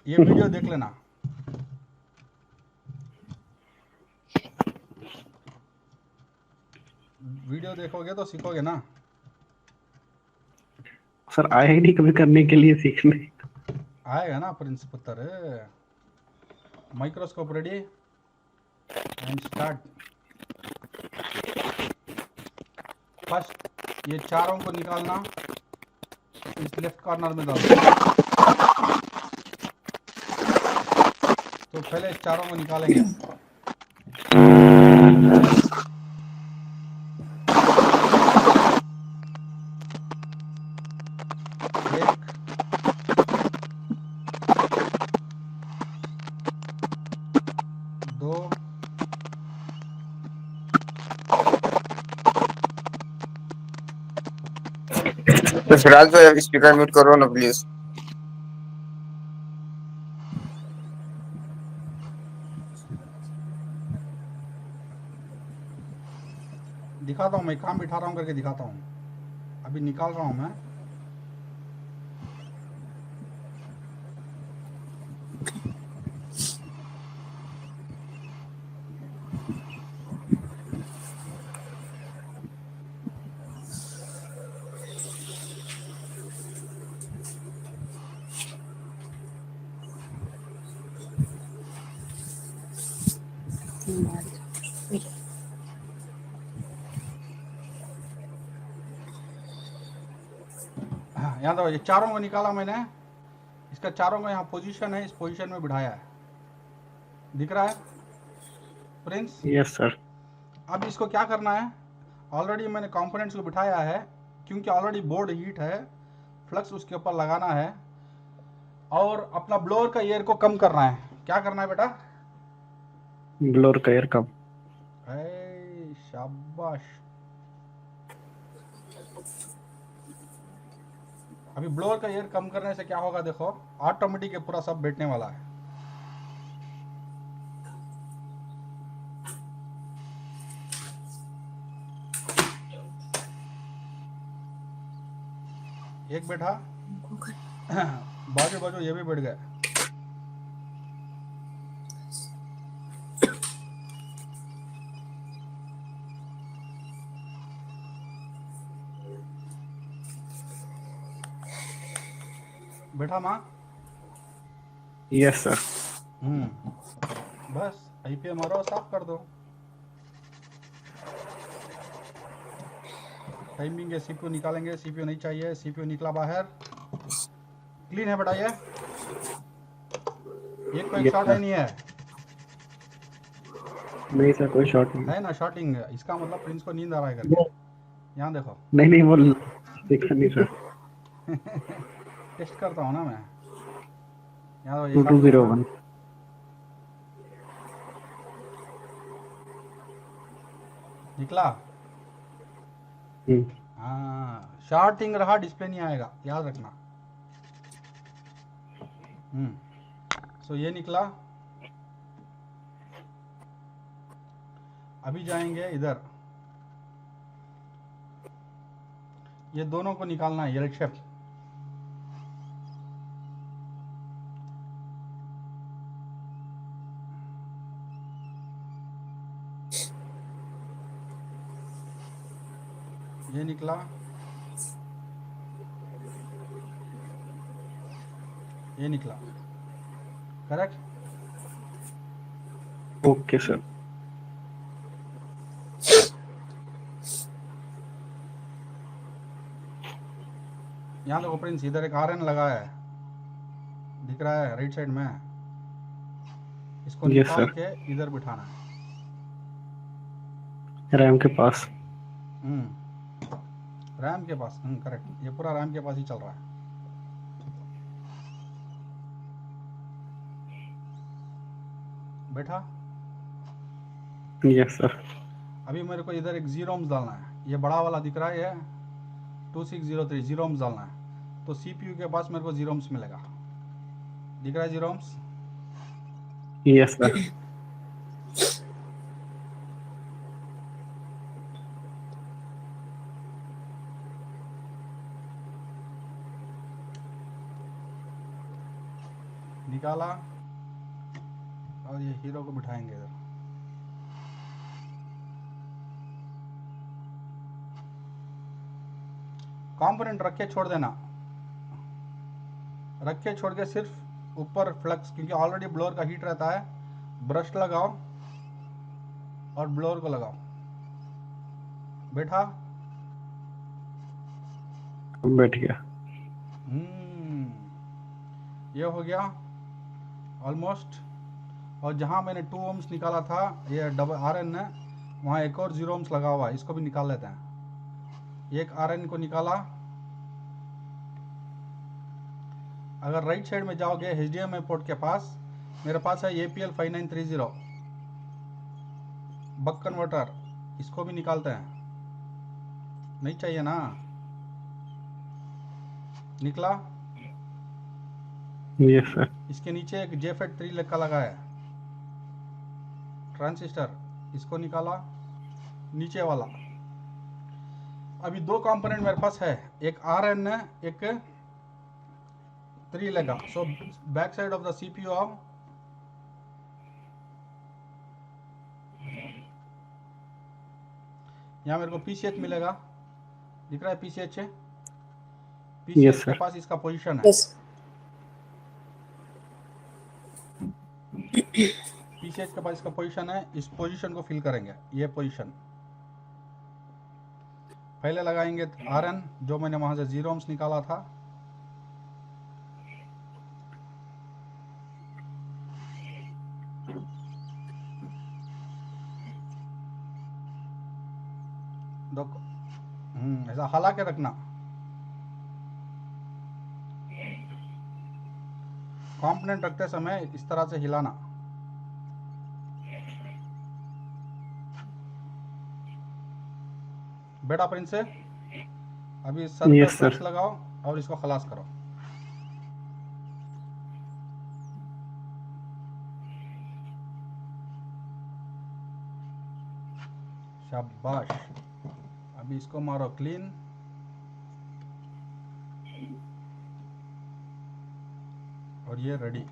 ये वीडियो देख लेना। वीडियो देखोगे तो सीखोगे ना। सर आया ही नहीं कभी करने के लिए सीखने। आएगा ना प्रिंस पुत्र। Microscope ready and start. First ये चारों को निकालना, इस लेफ्ट कॉर्नर में डालो। तो पहले इस चारों को निकालेंगे। एक, दो, तो फिलहाल तो स्पीकर म्यूट करो ना प्लीज। दिखाता हूँ मैं, काम बिठा रहा हूँ करके दिखाता हूँ। अभी निकाल रहा हूँ मैं। हाँ, यहाँ तो ये चारों को निकाला मैंने। इसका चारों का यहाँ पोजीशन है, इस पोजीशन में बिठाया है। दिख रहा है प्रिंस? Yes sir. अब इसको क्या करना है? ऑलरेडी मैंने कंपोनेंट्स को बिठाया है, क्योंकि ऑलरेडी बोर्ड हीट है। फ्लक्स उसके ऊपर लगाना है और अपना ब्लोअर का एयर को कम करना है। क्या करना है बेटा? ब्लोअर का एयर कम। शाबाश। अभी ब्लोअर का एयर कम करने से क्या होगा देखो, ऑटोमेटिक पूरा सब बैठने वाला है। एक बैठा, बाजू बाजू ये भी बैठ गए। बैठा माँ? Yes sir. बस आईपीएम और साफ कर दो। टाइमिंग है, सीपीयू निकालेंगे, सीपीयू नहीं चाहिए, सीपीयू निकला बाहर। क्लीन है बेटा ये, एक को एक Yes, शॉट sir. है नहीं है? नहीं सर, कोई शॉट नहीं है ना शॉटिंग, इसका मतलब प्रिंस को नींद आ रहा है करके। वो- यहाँ देखो नहीं नहीं, वो देखा नहीं सर। टेस्ट करता हूँ ना मैं। यहाँ ये शॉटिंग है ना? 2201। निकला। हाँ शॉटिंग रहा, डिस्प्ले नहीं आएगा, याद रखना। सो ये निकला। अभी जाएंगे इधर, ये दोनों को निकालना है, एल शेप। ये निकला, ये निकला, करेक्ट। Okay sir. यहाँ देखो प्रिंस, इधर एक आरएन लगा है, दिख रहा है राइट साइड में। इसको Yes, निकाल sir. के इधर बिठाना है। रैम के पास। रैम के पास, करेक्ट, ये पूरा रैम के पास ही चल रहा है। बैठा। Yes sir. अभी मेरे को इधर एक जीरोम्स डालना है, ये बड़ा वाला दिख रहा है, ये 2603 जीरोम्स डालना है। तो सीपीयू के पास मेरे को जीरोम्स मिलेगा, दिख रहा है जीरोम्स? Yes sir. निकाला, और ये हीरो को बिठाएंगे इधर। कंपोनेंट रख के छोड़ देना, रख के छोड़ के सिर्फ ऊपर फ्लक्स, क्योंकि ऑलरेडी ब्लोअर का हीट रहता है। ब्रश लगाओ और ब्लोअर को लगाओ। बैठा। बैठ गया। ये हो गया ऑलमोस्ट। और जहां मैंने 2 ohms निकाला था, ये डबल आरएन है, वहां एक और 0 ohms लगा हुआ है, इसको भी निकाल लेते हैं। एक आरएन को निकाला। अगर राइट साइड में जाओगे एचडीएमआई पोर्ट के पास, मेरे पास है APL 5930 बक कन्वर्टर, इसको भी निकालते हैं। नहीं चाहिए ना? निकला। Yes sir. इसके नीचे एक JFET 3 का लगा है ट्रांजिस्टर, इसको निकाला, नीचे वाला। अभी 2 कंपोनेंट मेरे पास है, एक आरएन है, एक 3 लेगा। So back side of the CPU आओ, यहाँ मेरे को PCH मिलेगा, दिख रहा है PCH है? PCH Yes, के sir. पास इसका पोजीशन है। Yes. PCH के पास इसका पोजीशन है, इस पोजीशन को फिल करेंगे, ये पोजीशन। पहले लगाएंगे आरएन, जो मैंने वहां से 0 ohms निकाला था। ऐसा हला के रखना। कंपोनेंट रखते समय इस तरह से हिलाना। बेटा प्रिंस से अभी सर पे Yes, sir. फ्लक्स लगाओ और इसको खलास करो। शाबाश। अभी इसको मारो क्लीन। और ये रेडी।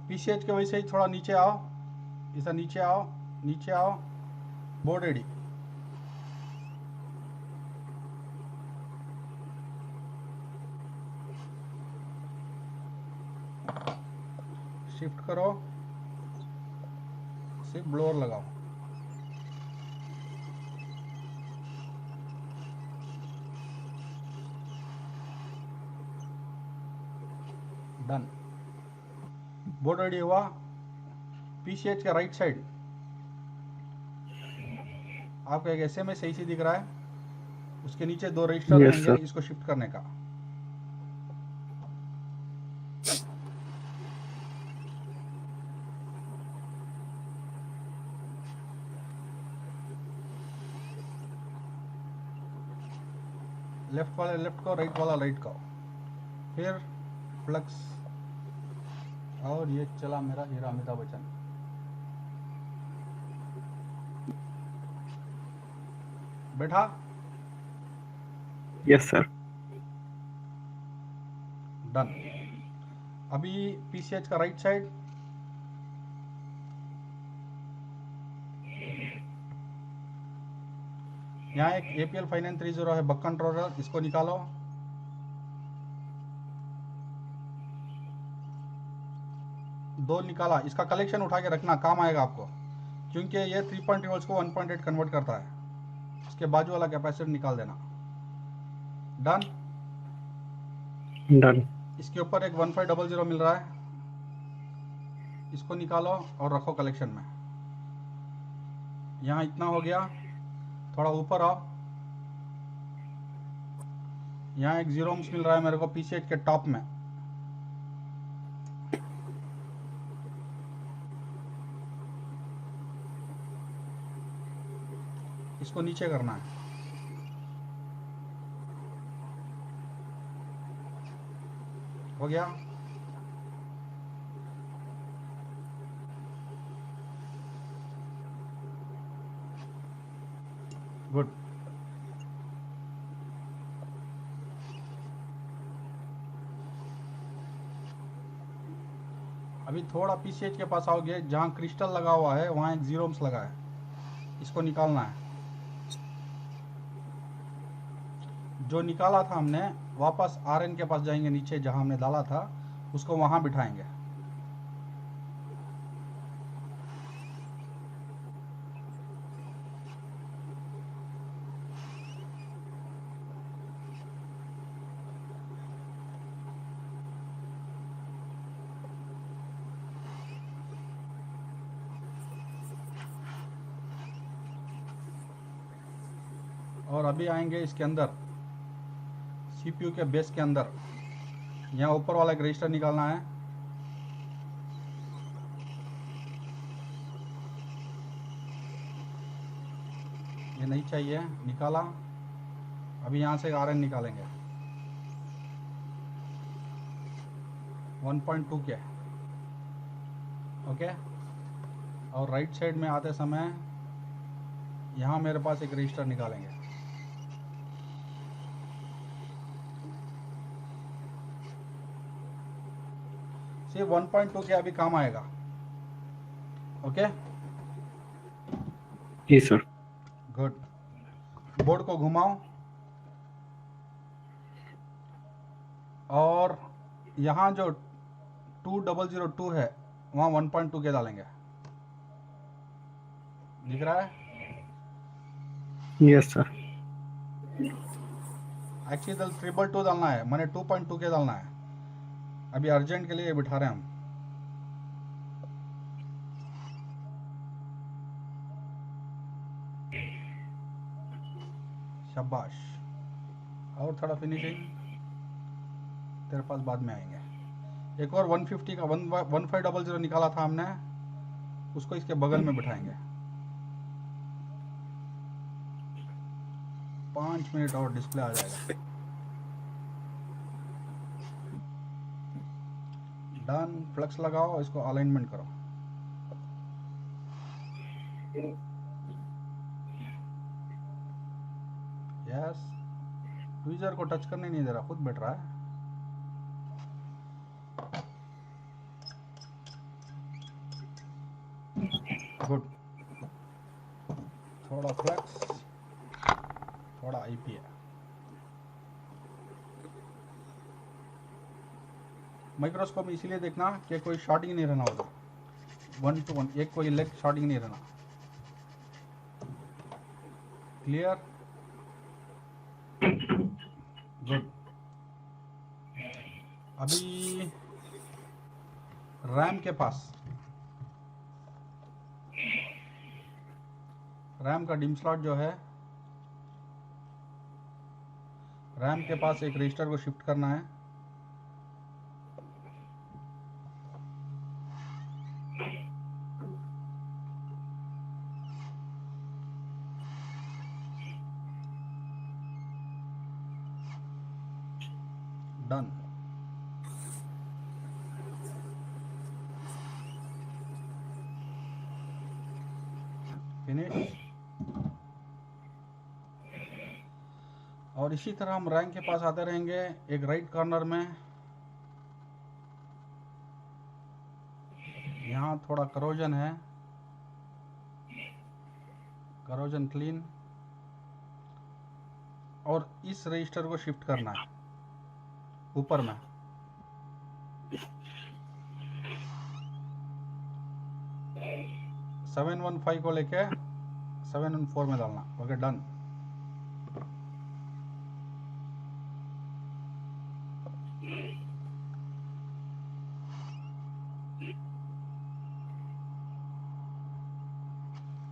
PCH के वैसे ही थोड़ा नीचे आओ, इसे नीचे आओ, नीचे आओ। Board ready. शिफ्ट करो, सिर्फ ब्लोअर लगाओ। डन। बोर्ड रेडी हुआ। पीसीएच का राइट साइड आपका एक एसएमएस सही से दिख रहा है, उसके नीचे 2 रजिस्टर Yes, रहेंगे, sir. इसको शिफ्ट करने का। लेफ्ट वाले लेफ्ट को, राइट वाला राइट को, फिर फ्लक्स। और ये चला मेरा हीरा अमिताभ बच्चन। बैठा। Yes, sir. डन। अभी पीसीएच का राइट साइड, यहाँ एक APL 5930 है बक कंट्रोलर, इसको निकालो। दो निकाला, इसका कलेक्शन उठा के रखना, काम आएगा आपको, क्योंकि ये 3.8 वोल्ट्स को 1.8 कन्वर्ट करता है। इसके बाजू वाला कैपेसिटर निकाल देना। डन। Done. इसके ऊपर एक 1500 मिल रहा है, इसको निकालो और रखो कलेक्शन में। यहाँ इतना हो गया, थोड़ा ऊपर आओ। यहाँ एक 0 ohms मिल रहा है मेरे को पीसीएच के टॉप में, इसको नीचे करना है। हो गया। गुड। अभी थोड़ा पीसीएच के पास आओगे, जहाँ क्रिस्टल लगा हुआ है वहाँ एक 0 ohms लगा है, इसको निकालना है। जो निकाला था हमने, वापस आरएन के पास जाएंगे, नीचे जहां हमने डाला था उसको वहां बिठाएंगे। और अभी आएंगे इसके अंदर, सीपीयू के बेस के अंदर, यहाँ ऊपर वाला एक रजिस्टर निकालना है। ये नहीं चाहिए, निकाला। अभी यहाँ से आरएन निकालेंगे 1.2 के। ओके। और राइट साइड में आते समय यहाँ मेरे पास एक रजिस्टर निकालेंगे। सिर्फ 1.2 के अभी काम आएगा। ओके। जी सर। गुड। बोर्ड को घुमाओ और यहाँ जो 2002 है वहाँ 1.2 के डालेंगे। दिख रहा है? Yes sir. एक्चुअली 222 डालना है, मैंने 2.2 के डालना है। अभी अर्जेंट के लिए बिठा रहे हैं हम। शाबाश। और थोड़ा फिनिशिंग तेरे पास बाद में आएंगे। एक और 150 का 1500 निकाला था हमने, उसको इसके बगल में बिठाएंगे। 5 मिनट और डिस्प्ले आ जाएगा। डन। फ्लक्स लगाओ, इसको अलाइनमेंट करो। यस। ट्वीजर को टच करने नहीं दे रहा, खुद बैठ रहा है। गुड। थोड़ा फ्लक्स, थोड़ा आईपीए। माइक्रोस्कोप में इसीलिए देखना कि कोई शॉर्टिंग नहीं रहना होगा, 1 to 1 एक कोई लेग शॉर्टिंग नहीं रहना। Clear, good. अभी रैम के पास, रैम का डिम स्लॉट जो है, रैम के पास एक रजिस्टर को शिफ्ट करना है। डन। फिनिश। और इसी तरह हम रैम के पास आते रहेंगे। एक राइट कॉर्नर में यहाँ थोड़ा करोजन है, करोजन क्लीन, और इस रजिस्टर को शिफ्ट करना है ऊपर में। सेवन 715 को लेके 714 में डालना। Okay, done.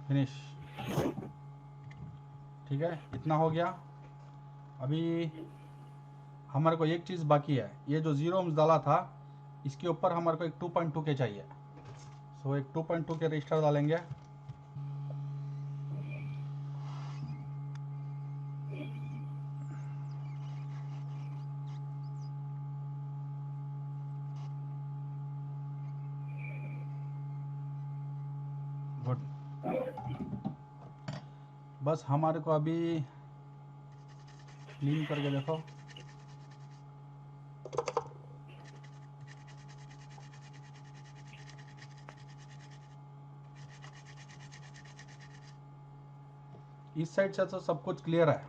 फिनिश। ठीक है, इतना हो गया। अभी हमारे को एक चीज़ बाकी है, ये जो 0 ohms डाला था इसके ऊपर हमारे को एक 2.2 के चाहिए। सो एक 2.2 के रजिस्टर डालेंगे। गुड। बस हमारे को अभी क्लीन करके देखो। इस साइड से तो सब कुछ क्लियर है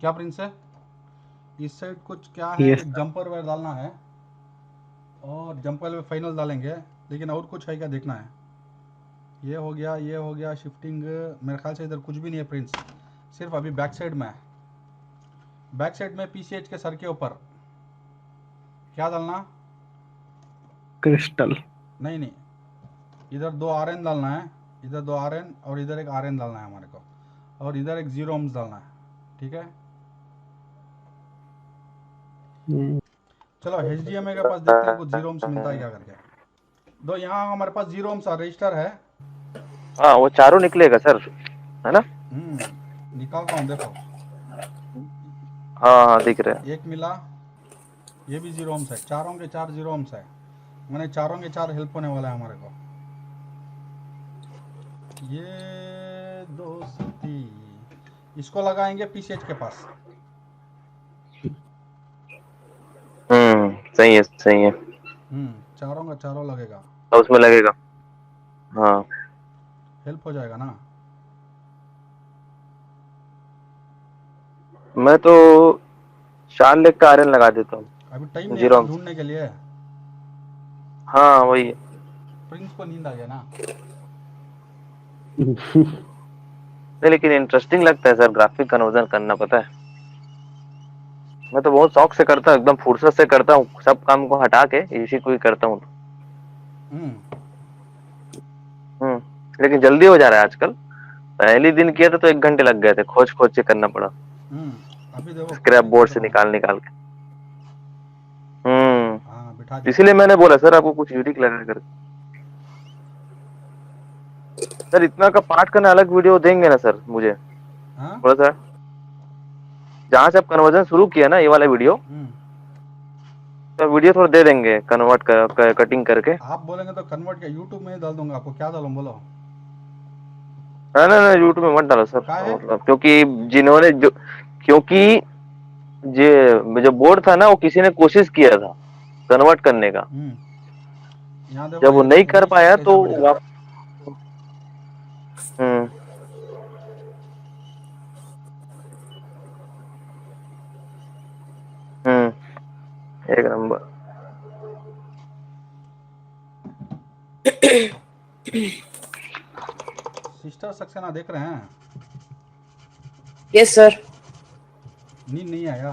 क्या प्रिंस है? इस साइड कुछ क्या है, Yes, एक जंपर वायर डालना है और जंपर वायर फाइनल डालेंगे, लेकिन और कुछ है क्या देखना है। ये हो गया, ये हो गया शिफ्टिंग। मेरे ख्याल से इधर कुछ भी नहीं है प्रिंस, सिर्फ अभी बैक साइड में है। बैक साइड में पीसीएच के सर के ऊपर क्या डालना? crystal. नहीं नहीं, इधर 2 आरएन डालना है, इधर 2 आरएन और इधर एक आरएन डालना है हमारे को, और इधर एक 0 ohms डालना है। ठीक है, Hmm. चलो HDMI के पास देखते हैं कुछ 0 ohms मिलता है क्या करके। दो यहाँ हमारे पास 0 ohms रजिस्टर है। हाँ वो चारों निकलेगा सर, है ना? निकालता हूँ, देखो। हाँ हाँ दिख रहा है। एक मिला, ये भी 0 ohms है, चारों के 4 0 ohms है, मैंने चारों के 4 हेल्प होने वाला है हमारे को। ये दोस्ती, इसको लगाएंगे पीसीएच के पास। सही है सही है। चारों का चारों लगेगा तो उसमें लगेगा, हाँ। हेल्प हो जाएगा ना। मैं तो 4 लेग का आयरन लगा देता हूँ। अभी टाइम नहीं है ना 0 ohms। ढूंढने के लिए। हाँ वही है। प्रिंस को नींद आ गया ना। नहीं, लेकिन इंटरेस्टिंग लगता है सर ग्राफिक कन्वर्जन करना, पता है। मैं तो बहुत शौक से करता हूँ, एकदम फुर्सत से करता हूँ, सब काम को हटा के इसी को ही करता हूँ। लेकिन जल्दी हो जा रहा है आजकल। पहले दिन किया था तो 1 घंटे लग गए थे, खोज खोज के करना पड़ा, अभी देखो स्क्रैप बोर्ड से निकाल निकाल के। हाँ, बिठा दिया। इसीलिए मैंने बोला सर आपको कुछ यूनिक लगा कर। सर इतना का पार्ट करना अलग वीडियो देंगे ना सर मुझे, हाँ? थोड़ा सा जहाँ से आप कन्वर्जन शुरू किया ना, ये वाला वीडियो, तो वीडियो थोड़ा दे देंगे कन्वर्ट कटिंग करके। आप बोलेंगे तो कन्वर्ट क्या यूट्यूब में ही डाल दूंगा, आपको क्या डालूं बोलो। ना ना ना, यूट्यूब में मत डालो सर, क्या है? मतलब क्योंकि जिन्होंने जो, क्योंकि जो बोर्ड था ना, वो किसी ने कोशिश किया था कन्वर्ट करने का, यहाँ देखो जब वो नहीं कर रजिस्टर पाया कैसा तो मिलेगा। हम्म एक नंबर। सिस्टर सक्सेना देख रहे हैं? Yes sir. नींद नहीं आया?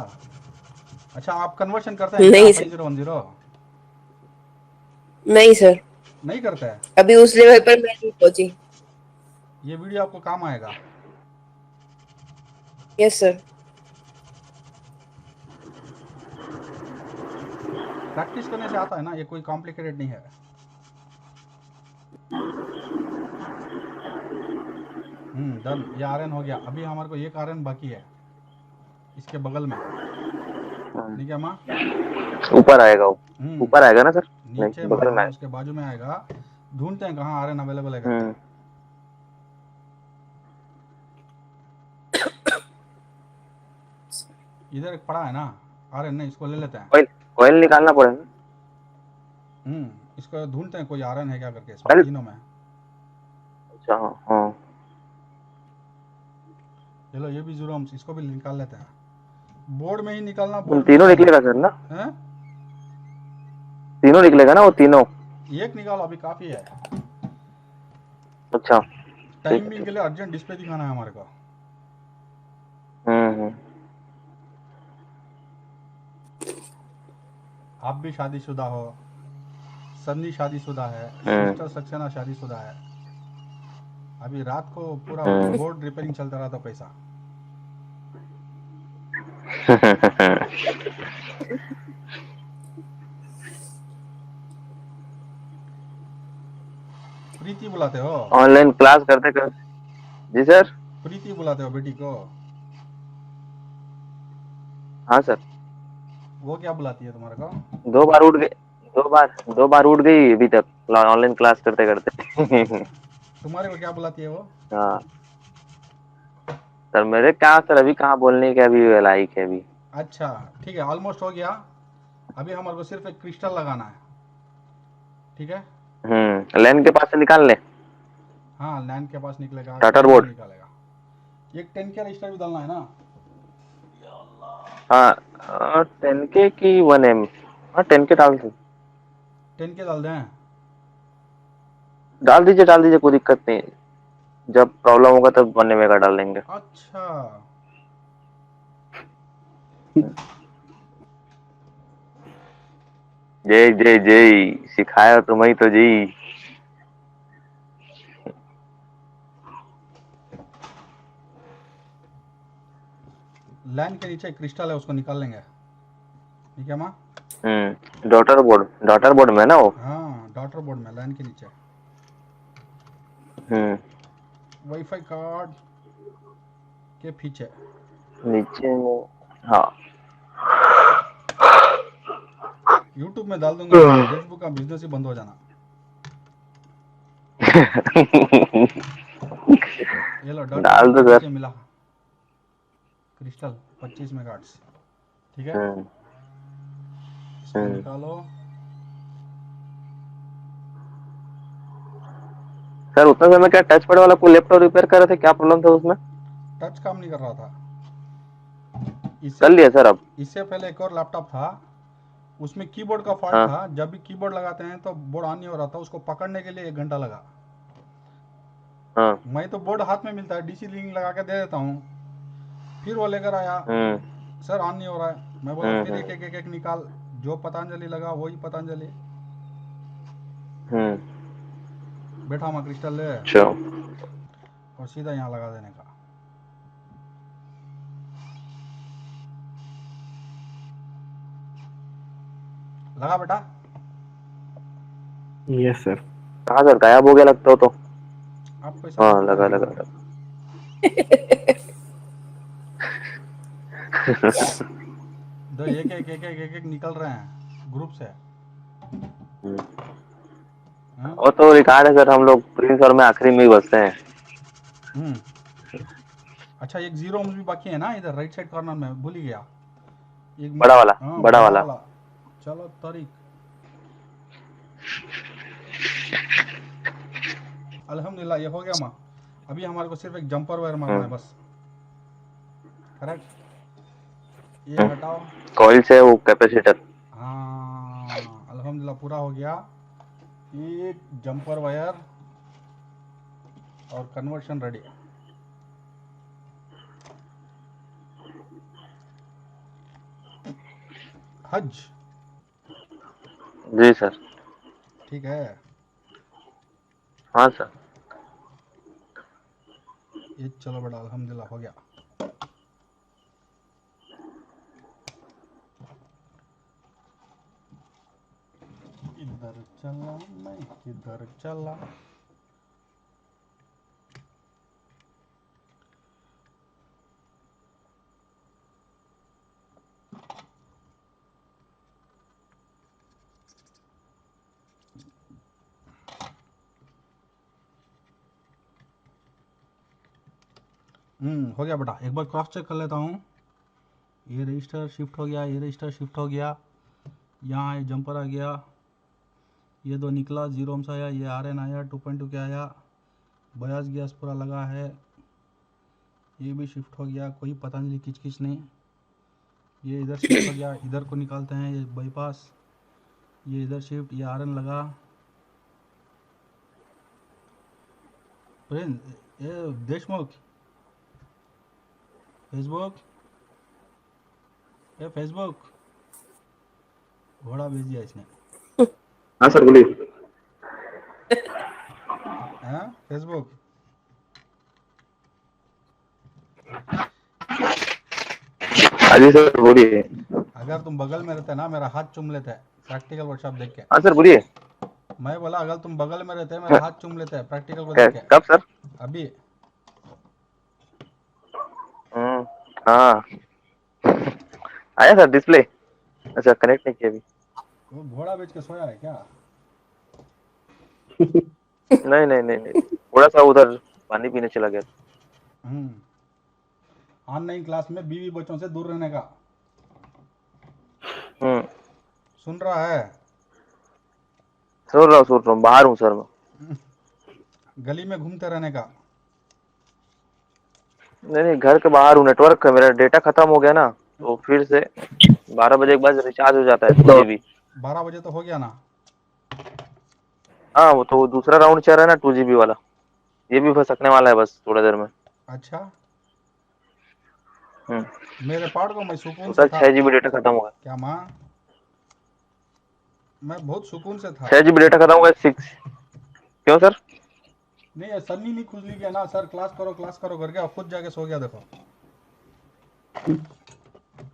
अच्छा, आप कन्वर्शन करते हैं क्या नहीं सर। 5010? नहीं सर, नहीं करते हैं? अभी उस लेवल पर मैं नहीं पहुंची। ये वीडियो आपको काम आएगा। Yes sir. प्रैक्टिस करने से आता है ना, ये कोई कॉम्प्लिकेटेड नहीं है। डन। ये आर्यन हो गया। अभी हमारे को एक आर्यन बाकी है इसके बगल में। ठीक है माँ? ऊपर आएगा वो, ऊपर आएगा ना सर? नीचे नहीं, बगल में में आएगा। उसके बाजू में आएगा। ढूंढते हैं कहाँ आर्यन अवेलेबल है करके। इधर एक पड़ा है ना आर्यन, नहीं इसको ले लेते हैं। ऑयल ऑयल निकालना पड़ेगा। इसको ढूंढते हैं कोई आर्यन है क्या करके इसमें, ऑयल? तीनों में। अच्छा हाँ हाँ। चलो ये भी जीरो, हम इसको भी निकाल लेते हैं। बोर्ड में ही निकालना, उन बोर्ड तीनों निकलेगा सर ना? हैं? तीनों निकलेगा ना वो तीनों? एक निकालो, अभी काफी है। अच्छा टाइमिंग के लिए अर्जेंट डिस्प्ले दिखाना है हमारे को। हम्म। आप भी शादीशुदा हो, सन्नी शादीशुदा है, सिस्टर सक्सेना शादीशुदा है। अभी रात को पूरा बोर्ड रिपेयरिंग चलता रहा था पैसा। प्रीति बुलाते हो? ऑनलाइन क्लास करते करते। जी सर। प्रीति बुलाते हो बेटी को? हाँ सर। वो क्या बुलाती है तुम्हारे को? दो बार उठ गई, दो बार उठ गई अभी तक ऑनलाइन क्लास करते करते। तुम्हारे को क्या बुलाती है वो? हाँ सर, मेरे क्या सर, अभी कहाँ बोलने के अभी लायक है अभी। अच्छा ठीक है, ऑलमोस्ट हो गया। अभी हमारे को सिर्फ एक क्रिस्टल लगाना है। ठीक है? लैन के पास से निकाल ले। हाँ, लैंड के पास निकलेगा, टाटा कहीं बोर्ड। निकालेगा। एक 10K रजिस्टर भी डालना है ना? हाँ 10K की 1M। हाँ 10K डाल दो। 10K डाल दें? डाल दीजिए कोई दिक्कत नहीं। जब प्रॉब्लम होगा तब 1M का डाल देंगे। अच्छा जय जय जय, सिखाया तुम्हें तो जी। लैंड के नीचे एक क्रिस्टल है, उसको निकाल लेंगे। ठीक है माँ? डॉटर बोर्ड में ना वो? हाँ, डॉटर बोर्ड में, लैंड के नीचे। वाईफाई कार्ड के पीछे नीचे में। हाँ यूट्यूब में डाल दूंगा, फेसबुक का बिजनेस ही बंद हो जाना। ये लो, डाल दो सर। मिला क्रिस्टल 25 मेगाहर्ट्ज। ठीक है? इसको निकालो। सर उतना समय क्या टच पैड वाला कोई लैपटॉप रिपेयर कर रहे थे, क्या प्रॉब्लम था उसमें? टच काम नहीं कर रहा था। कर लिया सर अब? इससे पहले एक और लैपटॉप था, उसमें कीबोर्ड का फॉल्ट था। जब भी कीबोर्ड लगाते हैं तो बोर्ड ऑन नहीं हो रहा था, उसको पकड़ने के लिए 1 घंटा लगा। मैं तो बोर्ड हाथ में मिलता है, डीसी लिंक लगा के दे देता हूँ, फिर वो लेकर आया, सर ऑन नहीं हो रहा है। मैं बोला फिर एक निकाल, जो पतंजलि लगा वही पतंजलि। बैठा मैं क्रिस्टल ले और सीधा यहाँ लगा देने का। लगा बेटा? Yes sir. कहाँ सर, गायब हो गया लगता हो तो? आपको ऐसा हाँ लगता लगा है? दो एक निकल रहे हैं ग्रुप से। वो तो रिकॉर्ड है सर, हम लोग प्रिंस और मैं आखिरी में ही बसते हैं। अच्छा, एक जीरो भी बाकी है ना इधर राइट साइड कॉर्नर में, भूल ही गया। एक बड़ा वाला। बड़ा वाला। चलो तारीख, अल्हम्दुलिल्लाह ये हो गया माँ। अभी हमारे को सिर्फ एक जंपर वायर मारना है बस। करेक्ट? ये हटाओ। कॉइल से वो कैपेसिटर। हाँ अल्हम्दुलिल्लाह पूरा हो गया। एक जंपर वायर और कन्वर्शन रेडी। हज जी सर। ठीक है। हाँ सर। ये चलो बेटा अल्हम्दुलिल्लाह हो गया। इधर चला मैं किधर चला। हो गया बेटा। एक बार क्रॉस चेक कर लेता हूँ। ये रजिस्टर शिफ्ट हो गया, ये रजिस्टर शिफ्ट हो गया, यहाँ ये जंपर आ गया, ये 2 निकला, 0 ohms आया, ये RN आया, 2.2 के आया, बयास गैस पूरा लगा है, ये भी शिफ्ट हो गया, कोई पतंजलि किचकिच नहीं। ये इधर शिफ्ट हो गया, इधर को निकालते हैं, ये बाईपास, ये इधर शिफ्ट, ये RN लगा। प्रिंस ये देशमुख फेसबुक, ये फेसबुक घोड़ा भेज दिया इसने। हाँ सर बोलिए। हाँ फेसबुक। हाँ जी सर बोलिए। अगर तुम बगल में रहते ना मेरा हाथ चूम लेते प्रैक्टिकल वर्कशॉप देख के। हाँ सर बोलिए। मैं बोला अगर तुम बगल में रहते मेरा हाथ चूम लेते प्रैक्टिकल को देख के। कब सर? अभी। हाँ आया सर डिस्प्ले। अच्छा कनेक्ट नहीं किया अभी। वो घोड़ा बेच के सोया है क्या? नहीं नहीं नहीं नहीं, थोड़ा सा उधर पानी पीने चला गया। ऑनलाइन क्लास में बीवी बच्चों से दूर रहने का। सुन रहा है? सुन रहा हूँ, बाहर हूँ सर मैं। गली में घूमते रहने का। नहीं नहीं, घर के बाहर हूँ, नेटवर्क मेरा डेटा खत्म हो गया ना, तो फिर से 12 बजे के बाद रिचार्ज हो जाता है 2 GB। 12 बजे तो हो गया ना? हाँ वो तो दूसरा राउंड चल रहा है ना 2 GB वाला, ये भी फंसकने वाला है बस थोड़ा देर में। अच्छा मेरे पार्ट को मैं सुकून से सर था। 6 GB डेटा खत्म होगा। क्या माँ? मैं बहुत सुकून से था। 6 GB डेटा खत्म होगा 6। क्यों सर? नहीं सन्नी नहीं खुजली गया ना सर, क्लास करो करके और खुद जाके सो गया। देखो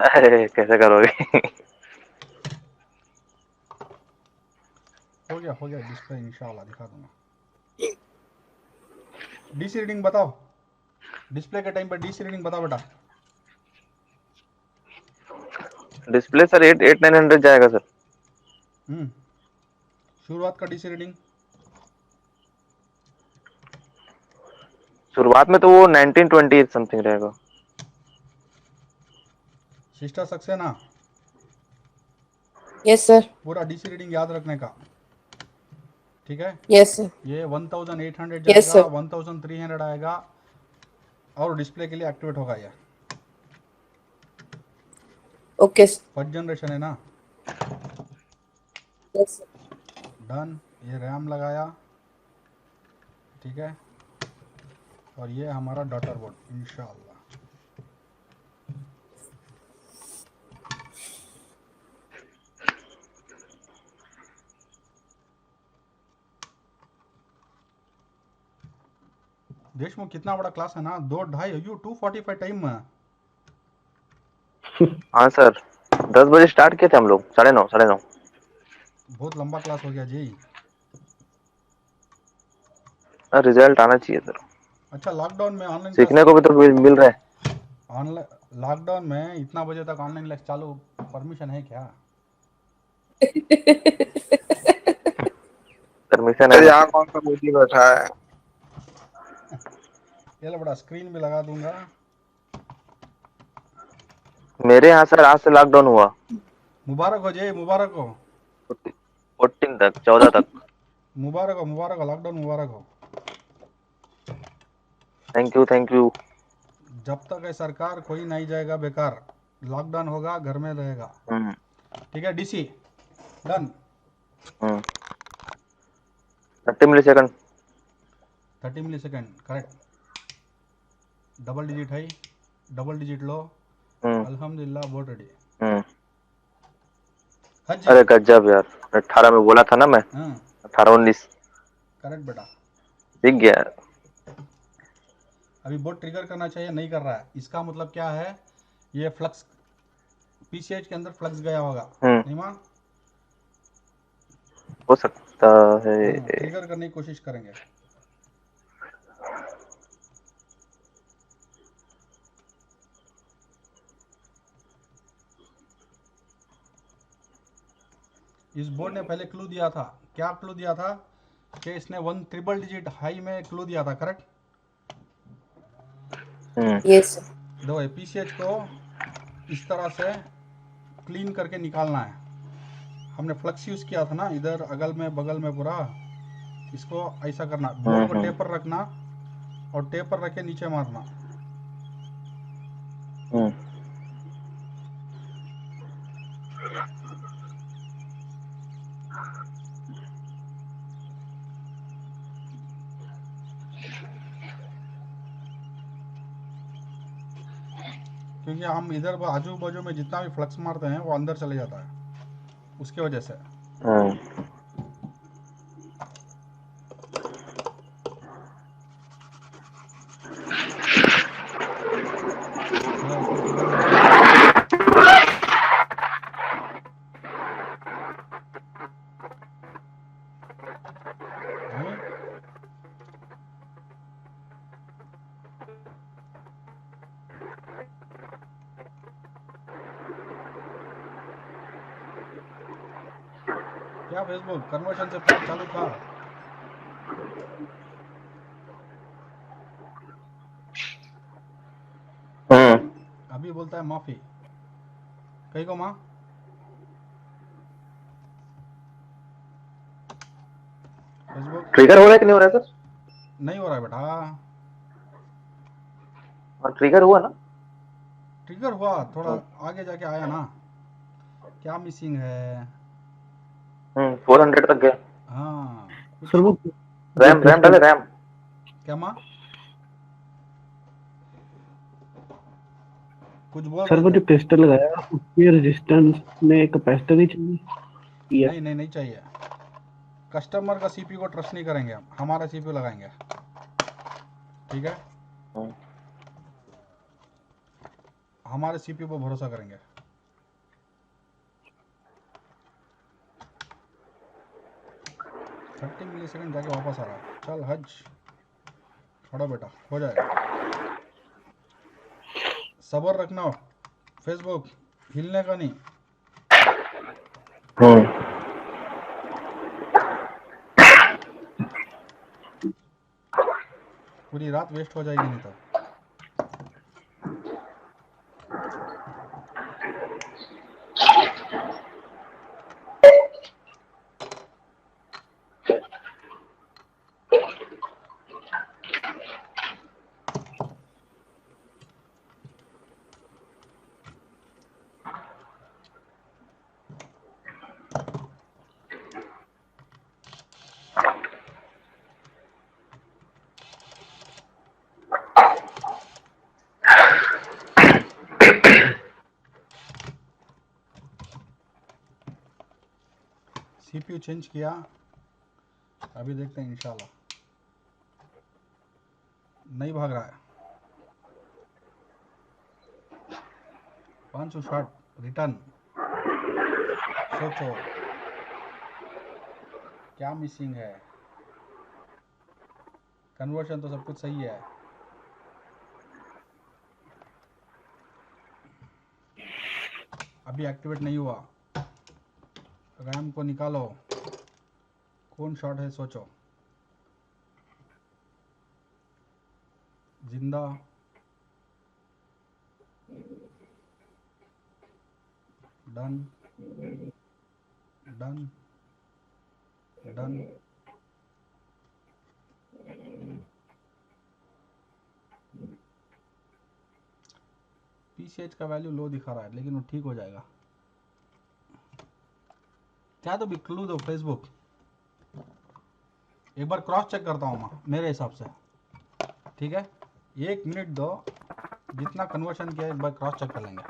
अरे कैसे करोगे? हो गया डिस्प्ले इंशाल्लाह दिखा दूंगा। डीसी रीडिंग बताओ, डिस्प्ले के टाइम पर डीसी रीडिंग बताओ बेटा। डिस्प्ले सर 8900 जाएगा सर। शुरुआत का डीसी रीडिंग शुरुआत में तो वो 1920 समथिंग रहेगा। Sister Saxena Yes, sir. पूरा डीसी रीडिंग याद रखने का, ठीक है? Yes, sir. ये 1800 Yes, जाएगा, sir. 1300 आएगा और डिस्प्ले के लिए एक्टिवेट होगा। ये Okay, sir. फर्स्ट जनरेशन है ना? Yes, sir. डन। ये रैम लगाया, ठीक है? और ये हमारा डॉटर बोर्ड इंशाल्लाह। देशमुख कितना बड़ा क्लास है ना, 2-2.5 2:45 टाइम में। हाँ सर 10 बजे स्टार्ट किए थे हम लोग, 9:30। बहुत लंबा क्लास हो गया जी। रिजल्ट आना चाहिए सर। अच्छा लॉकडाउन में ऑनलाइन सीखने को भी तो मिल रहा है। ऑनलाइन लॉकडाउन में इतना बजे तक ऑनलाइन क्लास चालू, परमिशन है क्या? परमिशन सर है। यहाँ कौन सा मोदी बैठा है? ये लो बड़ा स्क्रीन भी लगा दूंगा। मेरे यहाँ सर आज से लॉकडाउन हुआ। मुबारक हो जय, मुबारक हो। 14 तक, 14 तक। मुबारक हो, लॉकडाउन मुबारक हो। Thank you. जब तक है सरकार कोई नहीं जाएगा बेकार। लॉकडाउन होगा, घर में रहेगा, ठीक है? DC done. 30 millisecond 30 milli second correct. Double digit high, double digit low. Hmm अल्हम्दुलिल्लाह बहुत रेडी। हम्म हज। अरे गजब यार, 18 में बोला था ना मैं, हाँ 18 19 करेक्ट बेटा। सीख गया यार। अभी बोट ट्रिगर करना चाहिए, नहीं कर रहा है, इसका मतलब क्या है, ये फ्लक्स पीसीएच के अंदर फ्लक्स गया होगा। नहीं माँ, हो सकता है। ट्रिगर करने की कोशिश करेंगे। इस बोर्ड ने पहले क्लू दिया था, क्या क्लू दिया था कि इसने 1 ट्रिपल डिजिट हाई में क्लू दिया था, करेक्ट। Yes, sir. दो पीसीएच को इस तरह से क्लीन करके निकालना है। हमने फ्लक्स यूज किया था ना, इधर अगल में बगल में पूरा, इसको ऐसा करना, बोर्ड को टेप पर रखना और टेप पर रख के नीचे मारना। क्योंकि हम इधर आजू बाजू में जितना भी फ्लक्स मारते हैं वो अंदर चले जाता है, उसके वजह से। थोड़ा इसको ट्रिगर मारते हैं। हैं? क्या फेसबुक कन्वर्शन से फ्लैट चालू था? अभी बोलता है माफी, कहीं को माँ। फेसबुक ट्रिगर हो रहा है कि नहीं हो रहा है सर? नहीं हो रहा है बेटा। और ट्रिगर हुआ ना? ट्रिगर हुआ, थोड़ा आगे जाके आया ना। क्या मिसिंग है? 400 तक गया। हाँ कुछ। सर वो रैम रैम डाले रैम। क्या माँ, कुछ बोल सर रहे वो थे? जो क्रिस्टल लगाया उसके रेजिस्टेंस में कैपेसिटर ही चाहिए। नहीं नहीं नहीं चाहिए। कस्टमर का सीपीयू को ट्रस्ट नहीं करेंगे हम, हमारा सीपीयू लगाएंगे, ठीक है। हमारे सीपीयू पर भरोसा करेंगे। थर्टी मिली सेकेंड जाके वापस आ रहा है। चल हज, खड़ा बेटा, हो जाएगा। सबर रखना फेसबुक, हिलने का नहीं। पूरी रात वेस्ट हो जाएगी नहीं तो। सीपीयू चेंज किया, अभी देखते हैं इंशाल्लाह। नहीं भाग रहा है। 560 रिटर्न। सोचो क्या मिसिंग है। कन्वर्शन तो सब कुछ सही है। अभी एक्टिवेट नहीं हुआ। रैम को निकालो, कौन शॉट है सोचो। जिंदा, डन डन डन। पीसीएच का वैल्यू लो दिखा रहा है लेकिन वो ठीक हो जाएगा। क्या तो भी क्लू दो फेसबुक। एक बार क्रॉस चेक करता हूँ मैं मेरे हिसाब से, ठीक है? 1 मिनट दो, जितना कन्वर्शन किया एक बार क्रॉस चेक कर लेंगे।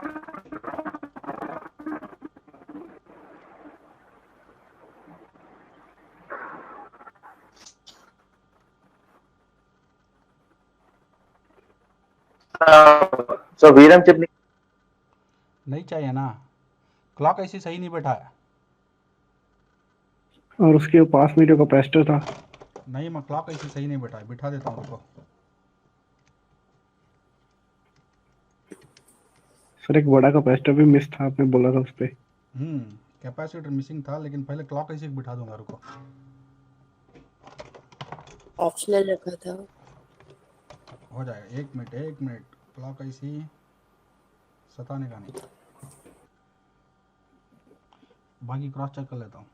सो VRAM चिप नहीं चाहिए ना, क्लॉक ऐसी सही नहीं बैठा है। और उसके पास में जो कैपेसिटर था, नहीं, मैं क्लॉक ऐसी सही नहीं बैठा है, बिठा देता हूँ रुको। सर एक बड़ा कैपेसिटर भी मिस था, आपने बोला था उस पे। कैपेसिटर मिसिंग था, लेकिन पहले क्लॉक ऐसी बिठा दूंगा, रुको। ऑप्शनल रखा था। हो जाएगा, 1 मिनट 1 मिनट। क्लॉक ऐसी सताने का नहीं, बाकी क्रॉस चेक कर लेता हूँ।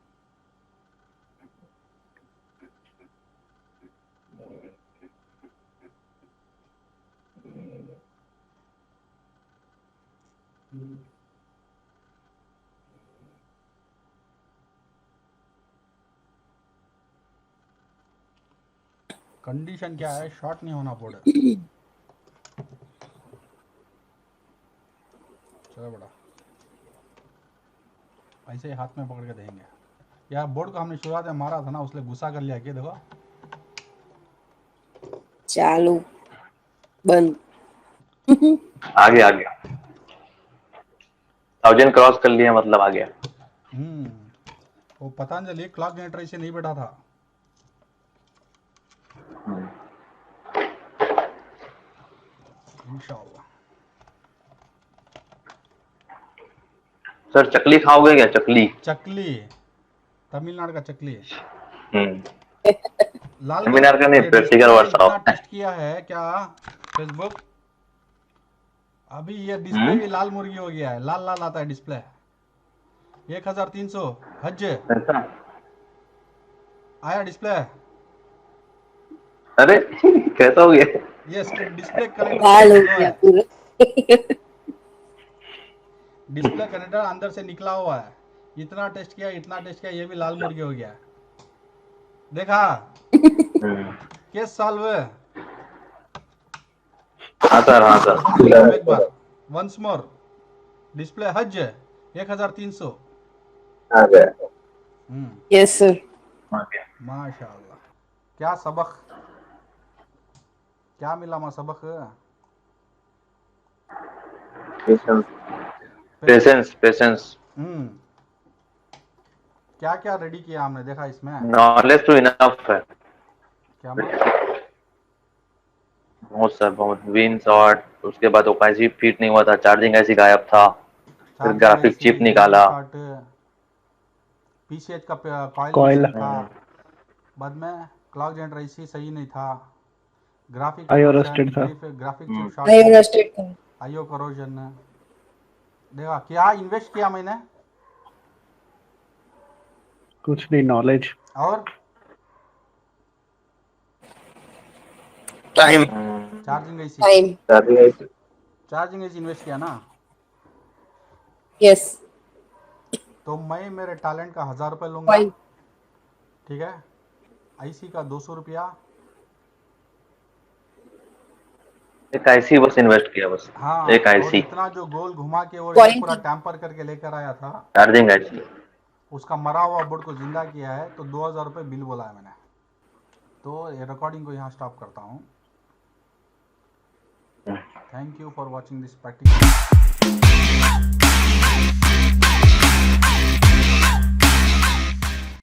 कंडीशन क्या है? शॉर्ट नहीं होना बोर्ड। चलो बड़ा, ऐसे ही हाथ में पकड़ के देंगे यार। बोर्ड को हमने शुरुआत में मारा था ना, उसने गुस्सा कर लिया। क्या देखो, चालू बंद। आ गया 1000 क्रॉस कर लिया, मतलब आ गया। वो पतंजलि क्लॉक जनरेटर इसे नहीं बैठा था। इंशाल्लाह। सर चकली खाओगे क्या? चकली चकली, तमिलनाडु का चकली। हम्म लाल सेमिनार का नहीं, ये प्रैक्टिकल डिस्प्ले वर्कशॉप। इतना टेस्ट किया है क्या फेसबुक, अभी ये डिस्प्ले भी लाल मुर्गी हो गया है। लाल लाल आता है डिस्प्ले। 1300 हज ऐसा? आया डिस्प्ले। अरे कैसा हो गया? ये डिस्प्ले लाल हो कनेक्टर गया पूरा। डिस्प्ले कनेक्टर अंदर से निकला हुआ है। इतना टेस्ट किया, इतना टेस्ट किया, ये भी लाल मुर्गी हो गया है। देखा किस साल हुए? हाँ सर एक बार वंस मोर, डिस्प्ले हज 1300। आ गया। Yes sir. माशाल्लाह, क्या सबक, क्या मिला मां सबक? पेशेंस। क्या क्या रेडी किया हमने, देखा इसमें? नॉलेज तो इनफ है। क्या मां? बहुत सर, बहुत विन शॉट। उसके बाद ओकाईसी फिट नहीं हुआ था, चार्जिंग ऐसी गायब था, फिर ग्राफिक चिप निकाला। पीसीएच का कॉइल Coil। मिसिंग था। बाद में क्लॉक जनरेटर ऐसी सही नहीं था। ग्राफिक IO करोजन, rusted था। ग्राफिक चिप शॉर्ट, आयो रस्टेड था। IO corrosion. देखा क्या इन्वेस्ट किया मैंने? कुछ नहीं, नॉलेज। और टाइम। चार्जिंग ऐसी, टाइम। चार्जिंग ऐसी इन्वेस्ट किया ना। यस। तो मैं मेरे टैलेंट का 1000 रुपये लूंगा, ठीक है? आईसी का 200 रुपया। एक आईसी बस इन्वेस्ट किया, बस हाँ, एक और आईसी इतना जो गोल घुमा के वो Coil पूरा की- टैंपर करके लेकर आया था, चार्जिंग आईसी। उसका मरा हुआ बोर्ड को जिंदा किया है। तो 2000 रुपये बिल बोला है मैंने। तो ये रिकॉर्डिंग को यहाँ स्टॉप करता हूँ। Thank you for watching this practical.